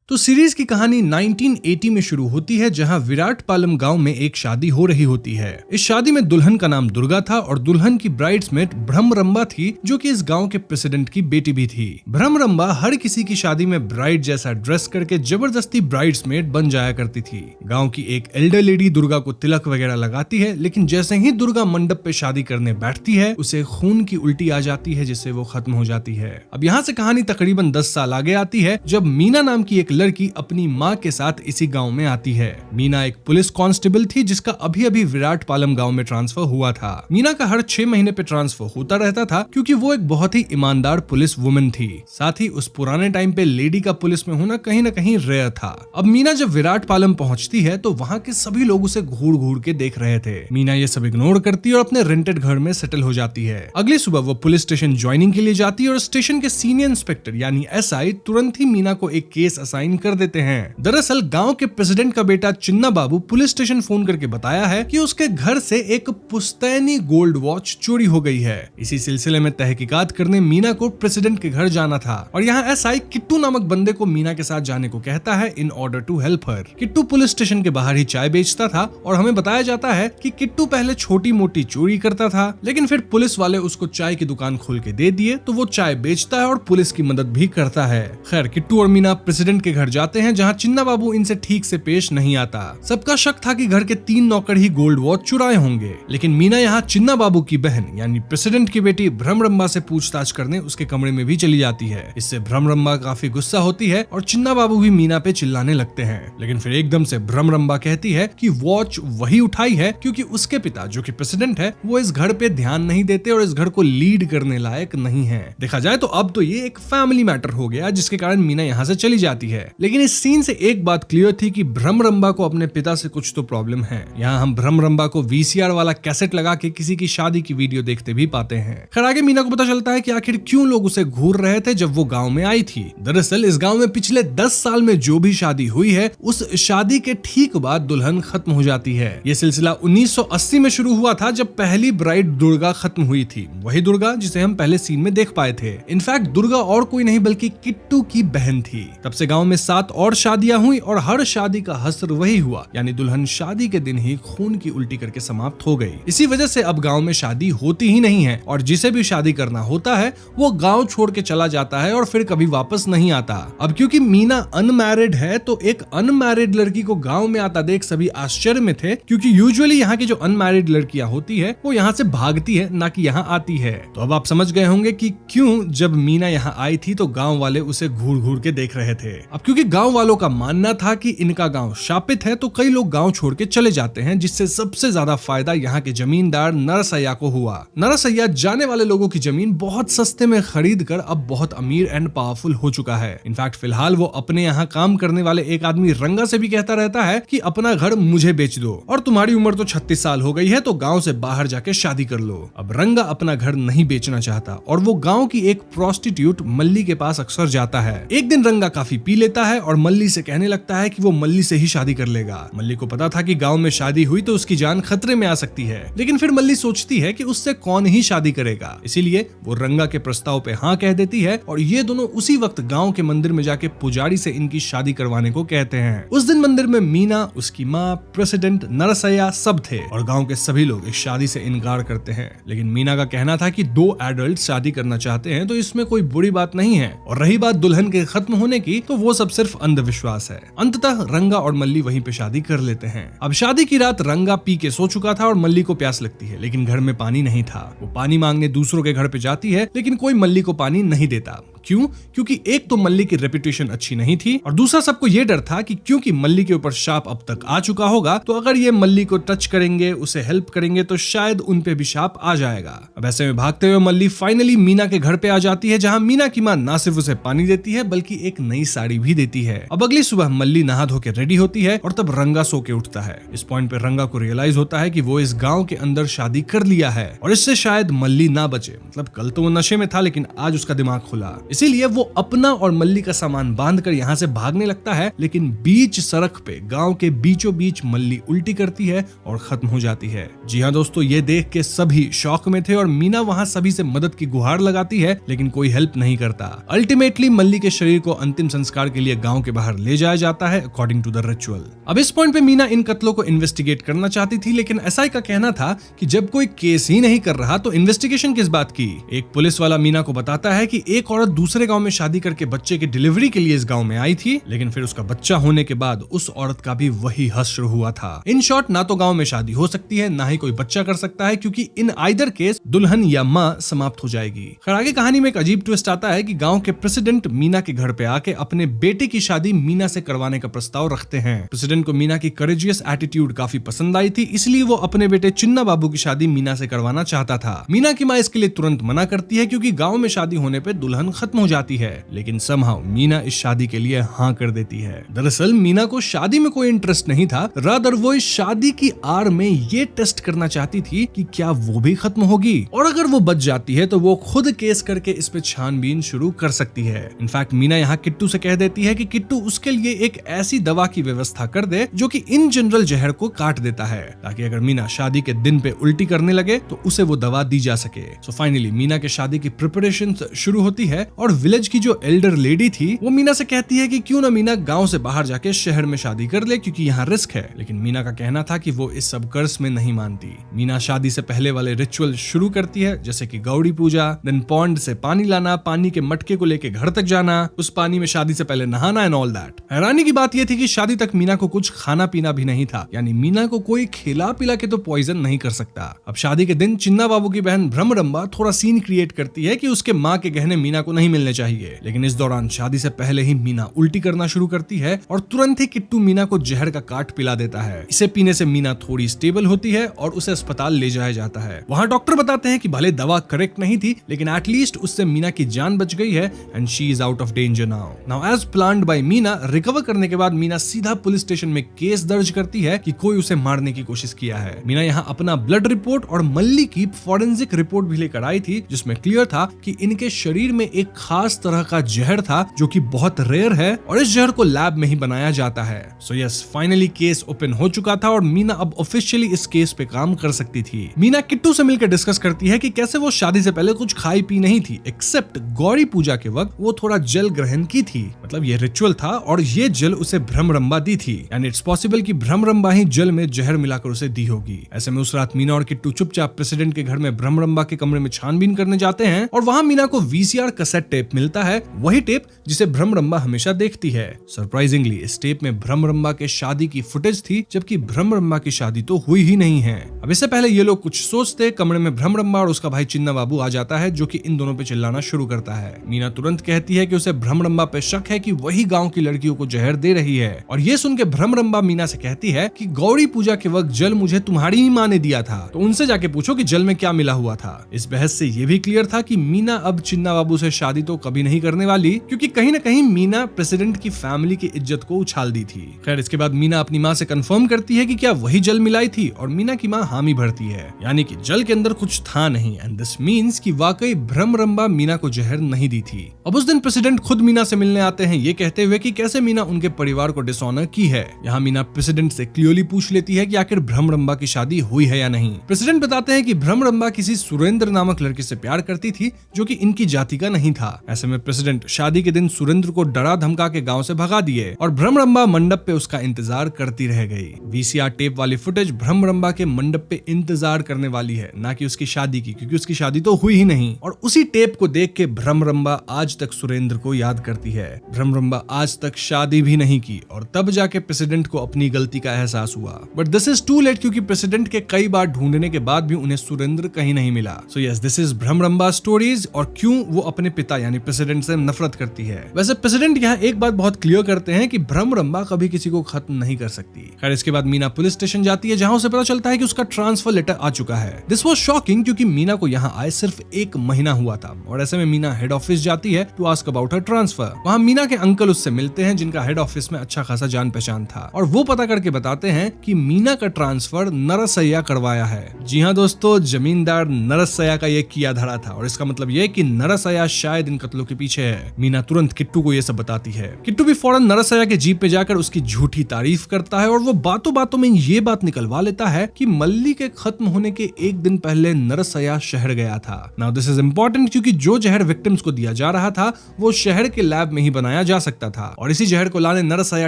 तो सीरीज की कहानी 1980 में शुरू होती है, जहां विराटपालम गांव में एक शादी हो रही होती है। इस शादी में दुल्हन का नाम दुर्गा था और दुल्हन की ब्राइड्समेट भ्रमरंबा थी, जो कि इस गांव के प्रेसिडेंट की बेटी भी थी। भ्रमरंबा हर किसी की शादी में ब्राइड जैसा ड्रेस करके जबरदस्ती ब्राइड्समेट बन जाया करती थी। गाँव की एक एल्डर लेडी दुर्गा को तिलक वगैरह लगाती है, लेकिन जैसे ही दुर्गा मंडप पे शादी करने बैठती है, उसे खून की उल्टी आ जाती है, जिससे वो खत्म हो जाती है। अब यहाँ से कहानी तकरीबन 10 साल आगे आती है, जब मीना नाम की एक लड़की अपनी माँ के साथ इसी गांव में आती है। मीना एक पुलिस कांस्टेबल थी, जिसका अभी अभी विराटपालम गांव में ट्रांसफर हुआ था। मीना का हर 6 महीने पे ट्रांसफर होता रहता था, क्योंकि वो एक बहुत ही ईमानदार पुलिस वुमन थी। साथ ही उस पुराने टाइम पे लेडी का पुलिस में होना कहीं न कहीं रेयर था। अब मीना जब विराटपालम पहुंचती है तो वहाँ के सभी लोग उसे घूर घूर के देख रहे थे। मीना ये सब इग्नोर करती है और अपने रेंटेड घर में सेटल हो जाती है। अगली सुबह वो पुलिस स्टेशन ज्वाइनिंग के लिए जाती है और स्टेशन के सीनियर इंस्पेक्टर यानी एसआई तुरंत ही मीना को एक केस असाइन कर देते हैं। दरअसल गांव के प्रेसिडेंट का बेटा चिन्ना बाबू पुलिस स्टेशन फोन करके बताया है कि उसके घर से एक पुश्तैनी गोल्ड वॉच चोरी हो गई है। इसी सिलसिले में तहकीकात करने मीना को प्रेसिडेंट के घर जाना था और यहाँ एसआई किट्टू नामक बंदे को मीना के साथ जाने को कहता है in order to help her. Kittu police station के बाहर ही चाय बेचता था और हमें बताया जाता है कि किट्टू पहले छोटी मोटी चोरी करता था, लेकिन फिर पुलिस वाले उसको चाय की दुकान खोल के दे दिए तो वो चाय बेचता है और पुलिस की मदद भी करता है। खैर किट्टू और मीना प्रेसिडेंट के घर जाते हैं, जहाँ चिन्ना बाबू इनसे ठीक से पेश नहीं आता। सबका शक था कि घर के 3 नौकर ही गोल्ड वॉच चुराए होंगे, लेकिन मीना यहाँ चिन्ना बाबू की बहन यानी प्रेसिडेंट की बेटी भ्रमरंबा से पूछताछ करने उसके कमरे में भी चली जाती है। इससे भ्रमरंबा काफी गुस्सा होती है और चिन्ना बाबू भी मीना पे चिल्लाने लगते हैं, लेकिन फिर एकदम से भ्रमरंबा कहती है कि वॉच वही उठाई है क्योंकि उसके पिता जो कि प्रेसिडेंट है वो इस घर पे ध्यान नहीं देते और इस घर को लीड करने लायक नहीं है। देखा जाए तो अब तो ये एक फैमिली मैटर हो गया, जिसके कारण मीना यहाँ से चली जाती है। लेकिन इस सीन से एक बात क्लियर थी कि भ्रमरंबा को अपने पिता से कुछ तो प्रॉब्लम है। यहाँ हम भ्रमरंबा को वीसीआर वाला कैसेट लगा के किसी की शादी की वीडियो देखते भी पाते हैं। खैर आगे मीना को पता चलता है कि आखिर क्यों लोग उसे घूर रहे थे जब वो गांव में आई थी। दरअसल इस गांव में पिछले 10 साल में जो भी शादी हुई है, उस शादी के ठीक बाद दुल्हन खत्म हो जाती है। ये सिलसिला 1980 में शुरू हुआ था, जब पहली ब्राइड दुर्गा खत्म हुई थी, वही दुर्गा जिसे हम पहले सीन में देख पाए थे। इनफैक्ट दुर्गा और कोई नहीं बल्कि किट्टू की बहन थी। तब से गांव में 7 और शादियां हुई और हर शादी का हसर वही हुआ, यानी दुल्हन शादी के दिन ही खून की उल्टी करके समाप्त हो गई। इसी वजह से अब गांव में शादी होती ही नहीं है और जिसे भी शादी करना होता है वो गांव छोड़ के चला जाता है और फिर कभी वापस नहीं आता। अब क्योंकि मीना अनमैरिड है तो एक अनमैरिड लड़की को गांव में आता देख सभी आश्चर्य में थे, क्योंकि यूजुअली यहाँ की जो अनमैरिड लड़कियां होती है वो यहाँ से भागती है, ना कि यहाँ आती है। तो अब आप समझ गए होंगे कि क्यों जब मीना यहाँ आई थी तो गाँव वाले उसे घूर घूर के देख रहे थे। अब क्योंकि गांव वालों का मानना था कि इनका गांव शापित है, तो कई लोग गांव छोड़ के चले जाते हैं, जिससे सबसे ज्यादा फायदा यहाँ के जमींदार नरसैया को हुआ। नरसैया जाने वाले लोगों की जमीन बहुत सस्ते में खरीद कर अब बहुत अमीर एंड पावरफुल हो चुका है। इनफैक्ट फिलहाल वो अपने यहाँ काम करने वाले एक आदमी रंगा से भी कहता रहता है कि अपना घर मुझे बेच दो, और तुम्हारी उम्र तो 36 साल हो गई है, तो गांव से बाहर जाके शादी कर लो। अब रंगा अपना घर नहीं बेचना चाहता और वो गांव की एक प्रोस्टिट्यूट मल्ली के पास अक्सर जाता है। एक दिन रंगा काफी पी लेता है और मल्ली से कहने लगता है कि वो मल्ली से ही शादी कर लेगा। मल्ली को पता था कि गांव में शादी हुई तो उसकी जान खतरे में आ सकती है, लेकिन फिर मल्ली सोचती है कि उससे कौन ही शादी करेगा, इसीलिए वो रंगा के प्रस्ताव पे हाँ कह देती है और ये दोनों उसी वक्त गांव के मंदिर में जाके पुजारी से इनकी शादी करवाने को कहते हैं। उस दिन मंदिर में मीना, उसकी माँ, प्रेसिडेंट, नरसैया सब थे और गांव के सभी लोग इस शादी से इनकार करते हैं। लेकिन मीना का कहना था कि 2 एडल्ट शादी करना चाहते हैं तो इसमें कोई बुरी बात नहीं है, और रही बात दुल्हन के खत्म होने की तो वो सब सिर्फ अंधविश्वास है। अंततः रंगा और मल्ली वहीं पे शादी कर लेते हैं। अब शादी की रात रंगा पी के सो चुका था और मल्ली को प्यास लगती है, लेकिन घर में पानी नहीं था। वो पानी मांगने दूसरों के घर पे जाती है, लेकिन कोई मल्ली को पानी नहीं देता। क्यों? क्योंकि एक तो मल्ली की रेपुटेशन अच्छी नहीं थी और दूसरा सबको ये डर था कि क्योंकि मल्ली के ऊपर शाप अब तक आ चुका होगा, तो अगर ये मल्ली को टच करेंगे, उसे हेल्प करेंगे, तो शायद उन पे भी शाप आ जाएगा। अब ऐसे में भागते हुए मल्ली फाइनली मीना के घर पे आ जाती है, जहां मीना की मां ना सिर्फ उसे पानी देती है बल्कि एक नई साड़ी भी देती है। अब अगली सुबह मल्ली नहा धो के रेडी होती है और तब रंगा सो के उठता है। इस पॉइंट पे रंगा को रियलाइज होता है कि वो इस गांव के अंदर शादी कर लिया है और इससे शायद मल्ली ना बचे। मतलब कल तो वो नशे में था, लेकिन आज उसका दिमाग खुला, इसीलिए वो अपना और मल्ली का सामान बांधकर यहाँ से भागने लगता है। लेकिन बीच सड़क पे गांव के बीचों बीच मल्ली उल्टी करती है और खत्म हो जाती है। जी हाँ दोस्तों, ये देख के सभी शॉक में थे और मीना वहाँ सभी से मदद की गुहार लगाती है, लेकिन कोई हेल्प नहीं करता। अल्टीमेटली मल्ली के शरीर को अंतिम संस्कार के लिए गांव के बाहर ले जाया जाता है अकॉर्डिंग टू द रिचुअल। अब इस पॉइंट पे मीना इन कत्लों को इन्वेस्टिगेट करना चाहती थी, लेकिन एसआई का कहना था कि जब कोई केस ही नहीं कर रहा तो इन्वेस्टिगेशन किस बात की। एक पुलिस वाला मीना को बताता है कि एक औरत दूसरे गांव में शादी करके बच्चे की डिलीवरी के लिए इस गांव में आई थी, लेकिन फिर उसका बच्चा होने के बाद उस औरत का भी वही हश्र हुआ था। इन शॉर्ट, ना तो गांव में शादी हो सकती है, ना ही कोई बच्चा कर सकता है, क्योंकि इन आइदर केस दुल्हन या मां समाप्त हो जाएगी। खैर आगे कहानी में एक अजीब ट्विस्ट आता है कि गांव के प्रेसिडेंट मीना के घर पे आके अपने बेटे की शादी मीना से करवाने का प्रस्ताव रखते हैं। प्रेसिडेंट को मीना की करेजियस एटीट्यूड काफी पसंद आई थी, इसलिए वो अपने बेटे चिन्ना बाबू की शादी मीना से करवाना चाहता था। मीना की मां इसके लिए तुरंत मना करती है, क्योंकि गांव में शादी होने पे दुल्हन खत्म हो जाती है, लेकिन समहाउ मीना इस शादी के लिए हाँ कर देती है। दरअसल मीना को शादी में कोई इंटरेस्ट नहीं था, रादर वो इस शादी की आड़ में ये टेस्ट करना चाहती थी कि क्या वो भी खत्म होगी, और अगर वो बच जाती है तो वो खुद केस करके इस पे छानबीन शुरू कर सकती है। इनफैक्ट मीना यहाँ किट्टू से कह देती है कि किट्टू उसके लिए एक ऐसी दवा की व्यवस्था कर दे जो कि इन जनरल जहर को काट देता है, ताकि अगर मीना शादी के दिन पे उल्टी करने लगे तो उसे वो दवा दी जा सके। सो फाइनली मीना के शादी की प्रिपरेशन शुरू होती है और विलेज की जो एल्डर लेडी थी वो मीना से कहती है कि क्यों ना मीना गांव से बाहर जाके शहर में शादी कर ले, क्योंकि यहाँ रिस्क है। लेकिन मीना का कहना था कि वो इस सब कर्ज में नहीं मानती। मीना शादी से पहले वाले रिचुअल शुरू करती है, जैसे कि गौड़ी पूजा, देन पॉन्ड से पानी लाना, पानी के मटके को लेके घर तक जाना, उस पानी में शादी से पहले नहाना एंड ऑल दैट। हैरानी की बात यह थी कि शादी तक मीना को कुछ खाना पीना भी नहीं था, यानी मीना को कोई खिला पिला के तो पॉइजन नहीं कर सकता। अब शादी के दिन चिन्ना बाबू की बहन भ्रमरंबा थोड़ा सीन क्रिएट करती है कि उसके माँ के गहने मीना को नहीं मिलने चाहिए, लेकिन इस दौरान शादी से पहले ही मीना उल्टी करना शुरू करती है और तुरंत ही किट्टू मीना को जहर का काट पिला देता है। इसे पीने से मीना थोड़ी स्टेबल होती है और उसे अस्पताल ले जाया जाता है। वहाँ डॉक्टर बताते हैं कि भले दवा करेक्ट नहीं थी, लेकिन एटलीस्ट उससे मीना की जान बच गई है and she is out of danger now as planned by Meena. Recover करने के बाद मीना सीधा पुलिस स्टेशन में केस दर्ज करती है कि कोई उसे मारने की कोशिश किया है। मीना यहाँ अपना ब्लड रिपोर्ट और मल्ली की फॉरेंसिक रिपोर्ट भी लेकर आई थी, जिसमें क्लियर था कि इनके शरीर में एक खास तरह का जहर था जो कि बहुत रेयर है और इस जहर को लैब में ही बनाया जाता है। So yes, finally case open हो चुका था और मीना अब ऑफिशियली इस केस पे काम कर सकती थी। मीना किट्टू से मिलकर डिस्कस करती है कि कैसे वो शादी से पहले कुछ खाई पी नहीं थी, एक्सेप्ट गौरी पूजा के वक्त वो थोड़ा जल ग्रहण की थी। मतलब ये रिचुअल था और ये जल उसे भ्रमरंबा दी थी, एंड इट्स पॉसिबल कि भ्रमरंबा ही जल में जहर मिलाकर उसे दी होगी। ऐसे में उस रात मीना और किट्टू चुपचाप प्रेसिडेंट के घर में भ्रमरंबा के कमरे में छानबीन करने जाते हैं और वहां मीना को वीसीआर कैसेट टेप मिलता है, वही टेप जिसे भ्रमरंबा हमेशा देखती है। सरप्राइजिंगली इस टेप में भ्रमरंबा के शादी की फुटेज थी, जबकि भ्रमरंबा की शादी तो हुई ही नहीं है। अब इससे पहले ये लोग कुछ सोचते, कमरे में भ्रमरंबा और उसका भाई चिन्ना बाबू आ जाता है, जो कि इन दोनों पे चिल्लाना शुरू करता है। मीना तुरंत कहती है कि उसे भ्रमरंबा पे शक है कि वही गांव की लड़कियों को जहर दे रही है, और ये सुन के भ्रमरंबा मीना से कहती है कि गौरी पूजा के वक्त जल मुझे तुम्हारी ही माँ ने दिया था, तो उनसे जाके पूछो कि जल में क्या मिला हुआ था। इस बहस से ये भी क्लियर था कि मीना अब चिन्ना बाबू से शादी तो कभी नहीं करने वाली, क्योंकि कहीं न कहीं मीना प्रेसिडेंट की फैमिली की इज्जत को उछाल दी थी। खैर इसके बाद मीना अपनी माँ से कंफर्म करती है कि क्या वही जल मिलाई थी, और मीना की माँ हामी भरती है, यानी कि जल के अंदर कुछ था नहीं, एंड दिस मींस कि वाकई भ्रमरंबा मीना को जहर नहीं दी थी। अब उस दिन प्रेसिडेंट खुद मीना से मिलने आते हैं, ये कहते हुए कि कैसे मीना उनके परिवार को डिसऑनर की है। यहाँ मीना प्रेसिडेंट से क्लियरली पूछ लेती है कि आखिर भ्रमरंबा की शादी हुई है या नहीं। प्रेसिडेंट बताते हैं कि भ्रमरंबा किसी सुरेंद्र नामक लड़के से प्यार करती थी, जो कि इनकी जाति का नहीं था। ऐसे में प्रेसिडेंट शादी के दिन सुरेंद्र को डरा धमका के गांव से भगा दिए, और भ्रमरंबा मंडप पे उसका इंतजार करती रह गई। वीसीआर टेप वाली फुटेज भ्रमरंबा के मंडप पे इंतजार करने वाली है, ना कि उसकी शादी की, क्योंकि उसकी शादी तो हुई ही नहीं। और उसी टेप को देख के भ्रमरंबा आज तक सुरेंद्र को याद करती है। भ्रमरंबा आज तक शादी भी नहीं की, और तब जाके प्रेसिडेंट को अपनी गलती का एहसास हुआ। But this is too late, क्योंकि प्रेसिडेंट के कई बार ढूंढने के बाद भी उन्हें सुरेंद्र कहीं नहीं मिला। So yes, this is Bhramaramba stories, और क्यों वो अपने पिता यानी प्रेसिडेंट से नफरत करती है। वैसे प्रेसिडेंट यहाँ एक बात बहुत क्लियर करते हैं कि भ्रमरंबा कभी किसी को खत्म नहीं कर सकती। खैर इसके बाद मीना पुलिस स्टेशन जाती है, जहां उसे पता चलता है कि उसका ट्रांसफर लेटर आ चुका है। दिस वाज शॉकिंग, क्योंकि मीना को यहाँ आए सिर्फ 1 महीना हुआ था, और ऐसे में मीना हेड ऑफिस जाती है to ask about her transfer. वहाँ मीना के अंकल उससे मिलते हैं, जिनका हेड ऑफिस में अच्छा खासा जान पहचान था, और वो पता करके बताते हैं कि मीना का ट्रांसफर नरसैया करवाया है। जी हाँ दोस्तों, जमींदार नरसैया का ये किया धरा था, और इसका मतलब ये कि नरसैया शायद इन कत्लों के पीछे है। मीना तुरंत किट्टू को ये सब बताती है। किट्टू भी फौरन नरसैया के जीप पे जाकर उसकी झूठी तारीफ करता है, और वो बातों बातों में ये बात निकलवा लेता है कि मल्ली के खत्म होने के 1 दिन पहले नरसैया शहर गया था। नाउ दिस इज इंपॉर्टेंट, क्योंकि जो जहर विक्टिम्स को दिया जा रहा था वो शहर के लैब में ही बनाया जा सकता था, और इसी जहर को लाने नरसैया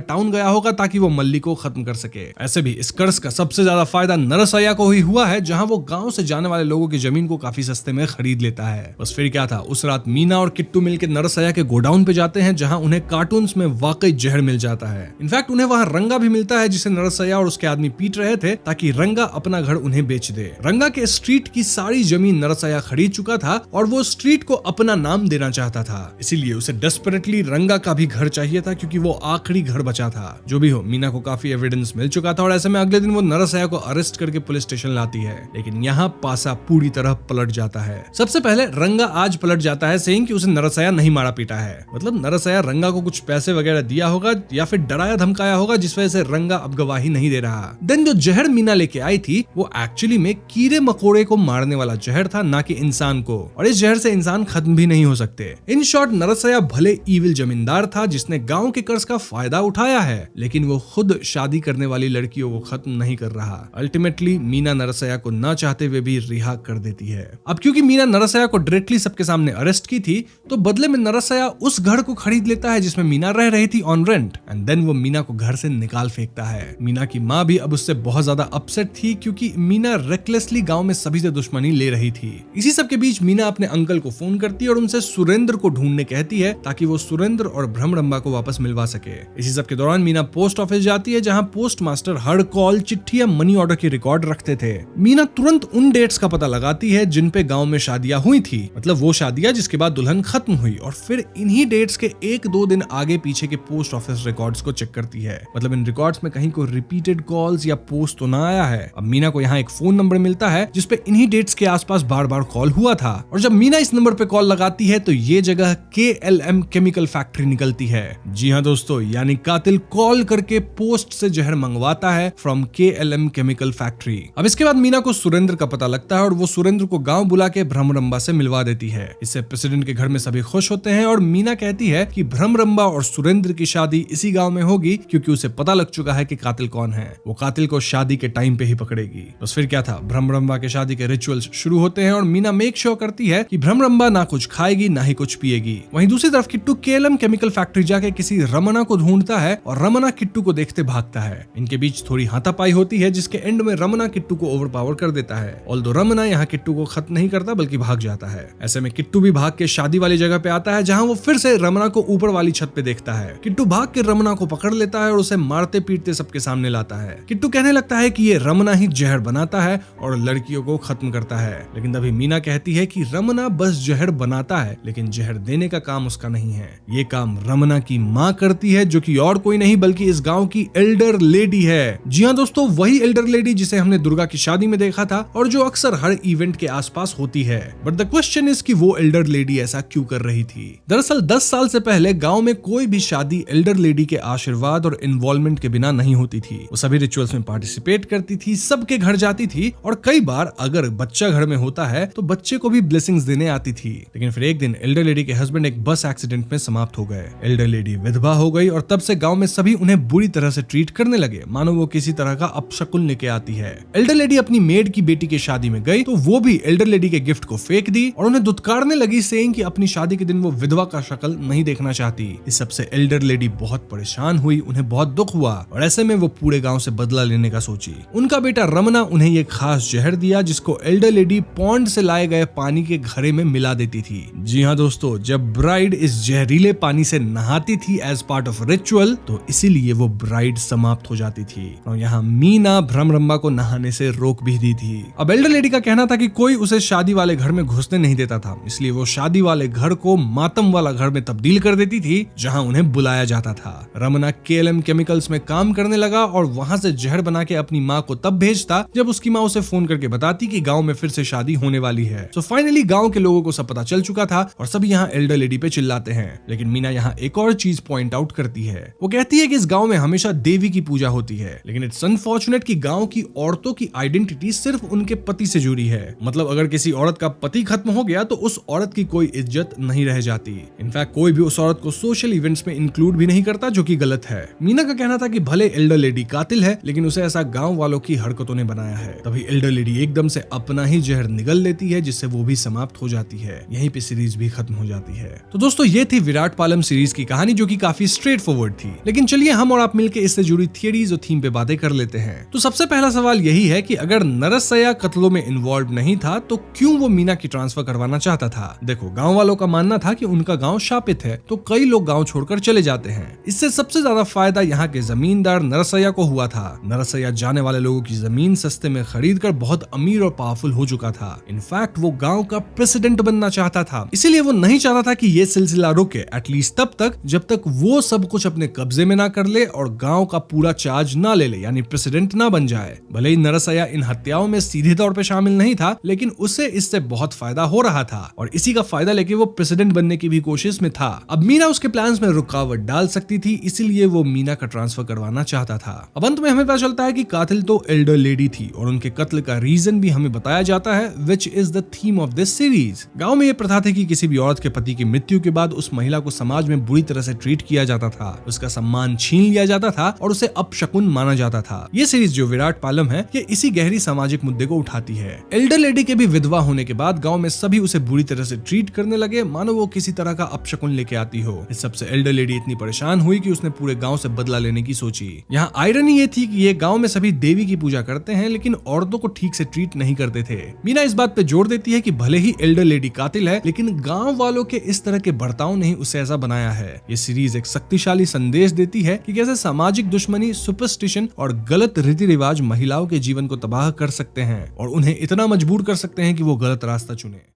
टाउन गया होगा ताकि वो मल्ली को खत्म कर सके। ऐसे भी इस कर्ज का सबसे ज्यादा फायदा नरसैया को ही हुआ है, जहां वो गांव से जाने वाले लोगों की जमीन को काफी सस्ते में खरीद लेता है। बस फिर क्या था, उस रात मीना और किट्टू मिलकर नरसैया के गोडाउन पे जाते हैं, जहां उन्हें कार्टून्स में वाकई जहर मिल जाता है। इनफैक्ट उन्हें वहां रंगा भी मिलता है, जिसे नरसैया और उसके आदमी पीट रहे थे ताकि रंगा अपना घर उन्हें बेच दे। रंगा के स्ट्रीट की सारी जमीन नरसैया खरीद चुका था, और वो स्ट्रीट को अपना नाम देना चाहता था, इसीलिए उसे डेस्परेटली रंगा का भी घर चाहिए था, क्योंकि वो आखिरी घर बचा था। जो भी हो, मीना को काफी एविडेंस मिल चुका था, और ऐसे में अगले दिन वो नरसैया को अरेस्ट करके पुलिस स्टेशन लाती है। लेकिन यहाँ पासा पूरी तरह पलट जाता है। सबसे पहले रंगा आज पलट जाता है, सेइंग कि उसे नरसैया नहीं मारा पीटा है। मतलब नरसैया रंगा को कुछ पैसे वगैरह दिया होगा, या फिर डराया धमकाया होगा, जिस वजह से रंगा अब गवाही नहीं दे रहा। देन जो जहर मीना लेके आई थी वो एक्चुअली में कीड़े मकोड़े को मारने वाला जहर था, ना कि इंसान को, और इस जहर से इंसान खत्म भी नहीं हो सकते। इन शॉर्ट नरसैया भले ईविल जमींदार था जिसने गांव के कर्ज का फायदा उठाया है, लेकिन वो खुद शादी करने वाली लड़कियों को खत्म नहीं कर रहा। अल्टीमेटली मीना नरसैया को ना चाहते हुए भी रिहा कर देती है। अब क्योंकि मीना नरसैया को डायरेक्टली सबके सामने अरेस्ट की थी, तो बदले में नरसैया उस घर को खरीद लेता है जिसमें मीना रह रही थी ऑन रेंट, एंड देन वो मीना को घर से निकाल फेंकता है। मीना की माँ भी अब उससे बहुत ज्यादा अपसेट थी, क्योंकि मीना रेकलेसली गांव में सभी से दुश्मनी ले रही थी। इसी सब के बीच मीना अपने अंकल को फोन करती है और उनसे सुरेंद्र को ढूंढने कहती है, ताकि वो सुरेंद्र और भ्रमरंबा को वापस मिलवा सके। इसी सब के दौरान मीना पोस्ट ऑफिस जाती है, जहां पोस्ट मास्टर हर कॉल, चिट्ठी या मनी ऑर्डर की रिकॉर्ड रखते थे। मीना तुरंत उन डेट्स का पता लगाती है जिन पे गांव में शादियां हुई थी, मतलब वो शादियां जिसके बाद दुल्हन खत्म हुई, और फिर इन्हीं डेट्स के 1-2 दिन आगे पीछे के पोस्ट ऑफिस रिकॉर्ड्स को चेक करती है। मतलब इन रिकॉर्ड्स में कहीं कोई रिपीटेड कॉल्स या पोस्ट तो ना आया है। अब मीना को यहाँ एक फोन नंबर मिलता है जिसपे इन्हीं डेट्स के आसपास बार-बार कॉल हुआ था, और जब मीना इस नंबर पे कॉल लगाती है तो ये जगह KLM केमिकल फैक्ट्री निकलती है। जी हाँ दोस्तों, यानी कातिल कॉल करके पोस्ट से जहर मंगवाता है फ्रॉम KLM केमिकल फैक्ट्री। अब इसके बाद मीना को सुरेंद्र का पता लगता है, और वो सुरेंद्र को गांव बुला के भ्रमरंबा से मिलवा देती है। इससे प्रेसिडेंट के घर में सभी खुश होते हैं, और मीना कहती है कि भ्रमरंबा और सुरेंद्र की शादी इसी गांव में होगी, क्योंकि उसे पता लग चुका है कि कातिल कौन है। वो कातिल को शादी के टाइम पे ही पकड़ेगी। बस फिर क्या था, भ्रमरंबा के शादी के रिचुअल्स शुरू होते हैं, और मीना मेक श्योर करती है कि भ्रमरंबा ना कुछ खाएगी ना ही कुछ पिएगी। वहीं दूसरी तरफ किट्टू KLM केमिकल फैक्ट्री जाके किसी रमना को ढूंढता है, और रमना किट्टू को देखते भागता है। इनके बीच थोड़ी हाथापाई होती है, जिसके एंड में रमना किट्टू को ओवरपावर कर देता है। ऑल्दो रमना यहाँ किट्टू को खत्म नहीं करता बल्कि भाग जाता है। ऐसे में किट्टू भी भाग के शादी वाली जगह पे आता है जहाँ वो फिर से रमना को ऊपर वाली छत पे देखता है। किट्टू भाग के रमना को पकड़ लेता है और उसे मारते पीटते सबके सामने लाता है। किट्टू कहने लगता है कि ये रमना ही जहर बनाता है और लड़कियों को खत्म करता है, लेकिन तभी मीना कहती है कि रमना बस जहर बनाता है लेकिन जहर देने का काम उसका नहीं है, ये काम रमना की माँ करती है जो कि और कोई नहीं बल्कि इस गांव की एल्डर लेडी है। जी हाँ दोस्तों, वही एल्डर लेडी जिसे हमने दुर्गा की शादी में देखा था और जो अक्सर हर इवेंट के आसपास होती है। बट द क्वेश्चन इज कि वो एल्डर लेडी ऐसा क्यों कर रही थी। दरअसल 10 साल से पहले गांव में कोई भी शादी एल्डर लेडी के आशीर्वाद और इन्वॉल्वमेंट के बिना नहीं होती थी। वो सभी रिचुअल्स में पार्टिसिपेट करती थी, सबके घर जाती थी और कई बार अगर बच्चा घर में होता है तो बच्चे को भी ब्लेसिंग्स देने आती थी। लेकिन फिर एक दिन एल्डर लेडी के हस्बैंड एक बस एक्सीडेंट में समाप्त हो गए। एल्डर लेडी विधवा हो गई और तब से गांव में सभी उन्हें बुरी तरह से ट्रीट करने लगे, मानो वो किसी तरह का अपशकुन लेके आती है। एल्डर लेडी अपनी मेड की बेटी की शादी में गई तो वो भी एल्डर लेडी के गिफ्ट को फेंक दी और उन्हें दुत्कारने लगी, सेइंग कि अपनी शादी के दिन वो विधवा का शक्ल नहीं देखना चाहती। इस सबसे एल्डर लेडी बहुत परेशान हुई, उन्हें बहुत दुख हुआ और ऐसे में वो पूरे गांव से बदला लेने का सोची। उनका बेटा रमना उन्हें ये खास जहर दिया जिसको एल्डर लेडी पॉन्ड से लाए गए पानी के घड़े में मिला देती थी। जी हाँ दोस्तों, जब ब्राइड इस जहरीले पानी से नहाती थी एज पार्ट ऑफ रिचुअल तो इसीलिए वो ब्राइड समाप्त हो जाती थी और यहाँ मीना भ्रमरंबा को नहाने से रोक भी दी थी। अब एल्डर लेडी का कहना था कि कोई उसे शादी वाले घर में घुसने नहीं देता था, इसलिए वो शादी वाले घर को मातम वाला घर में तब्दील कर देती थी जहाँ उन्हें बुलाया जाता था। रमना KLM केमिकल्स में काम करने लगा और वहाँ से जहर बना के अपनी माँ को तब भेजता जब उसकी माँ उसे फोन करके बताती कि गाँव में फिर से शादी होने वाली है। सो फाइनली गाँव के लोगों को सब पता चल चुका था और सभी यहाँ एल्डर लेडी पे चिल्लाते हैं। लेकिन मीना यहाँ एक और चीज पॉइंट आउट करती है। वो कहती है कि इस गांव में हमेशा देवी की पूजा होती है, लेकिन इट्स अनफॉर्चुनेट कि गांव की औरतों की आइडेंटिटी सिर्फ उनके पति से जुड़ी है। मतलब अगर किसी औरत का पति खत्म हो गया तो उस औरत की कोई इज्जत नहीं रह जाती। इनफैक्ट कोई भी उस औरत को सोशल इवेंट्स में इंक्लूड भी नहीं करता, जो कि गलत है। मीना का कहना था कि भले एल्डर लेडी कातिल है लेकिन उसे ऐसा गाँव वालों की हरकतों ने बनाया है। तभी एल्डर लेडी एकदम से अपना ही जहर निगल लेती है जिससे वो भी समाप्त हो जाती है। यहीं पे सीरीज भी खत्म हो जाती है। तो दोस्तों ये थी विराट पालम सीरीज की कहानी जो कि काफी स्ट्रेट फॉरवर्ड थी। लेकिन चलिए हम और आप मिलकर इससे जुड़ी थियरीज और थीम पे बातें कर लेते हैं। तो सबसे पहला सवाल यही है कि अगर नरसैया कत्लों में इन्वॉल्व नहीं था तो क्यों वो मीना की ट्रांसफर करवाना चाहता था। देखो, गाँव वालों का मानना था कि उनका गाँव शापित है तो कई लोग गाँव छोड़कर चले जाते हैं। इससे सबसे ज्यादा फायदा यहाँ के जमींदार नरसैया को हुआ था। नरसैया जाने वाले लोगों की जमीन सस्ते में खरीद कर बहुत अमीर और पावरफुल हो चुका था। इनफैक्ट वो गाँव का प्रेसिडेंट बनना चाहता था, इसीलिए वो नहीं चाहता था कि ये सिलसिला रुके, एटलीस्ट तब तक जब तक वो सब कुछ अपने कब्जे में ना कर ले और गांव का पूरा चार्ज ना ले यानी प्रेसिडेंट ना बन जाए। भले ही नरसैया इन हत्याओं में सीधे तौर पे शामिल नहीं था, लेकिन उसे इससे बहुत फायदा हो रहा था और इसी का फायदा लेके वो प्रेसिडेंट बनने की भी कोशिश में था। अब मीना उसके प्लान्स में रुकावट डाल सकती थी, इसीलिए वो मीना का ट्रांसफर करवाना चाहता था। अब अंत में हमें पता चलता है कि कातिल तो एल्डर लेडी थी और उनके कत्ल का रीजन भी हमें बताया जाता है, which is the theme of this series. गाँव में ये प्रथा थी कि किसी भी औरत के पति की मृत्यु के बाद उस महिला को समाज में बुरी तरह से ट्रीट किया जाता था, उसका सम्मान छीन लिया जाता था और उसे अपशकुन माना जाता था। ये सीरीज जो विराट पालम है ये इसी गहरी सामाजिक मुद्दे को उठाती है। एल्डर लेडी के भी विधवा होने के बाद गांव में सभी उसे बुरी तरह से ट्रीट करने लगे, मानो वो किसी तरह का अपशकुन लेके आती हो। इस सबसे एल्डर लेडी इतनी परेशान हुई कि उसने पूरे गाँव से बदला लेने की सोची। यहाँ आयरनी ये थी कि ये गाँव में सभी देवी की पूजा करते हैं लेकिन औरतों को ठीक से ट्रीट नहीं करते थे। मीना इस बात पे जोर देती है कि भले ही एल्डर लेडी कातिल है लेकिन गाँव वालों के इस तरह के बर्ताव ने ही उसे ऐसा बनाया है। ये सीरीज एक शक्तिशाली संदेश देती है कि कैसे सामाजिक दुश्मनी, सुपरस्टिशन और गलत रीति रिवाज महिलाओं के जीवन को तबाह कर सकते हैं और उन्हें इतना मजबूर कर सकते हैं कि वो गलत रास्ता चुने।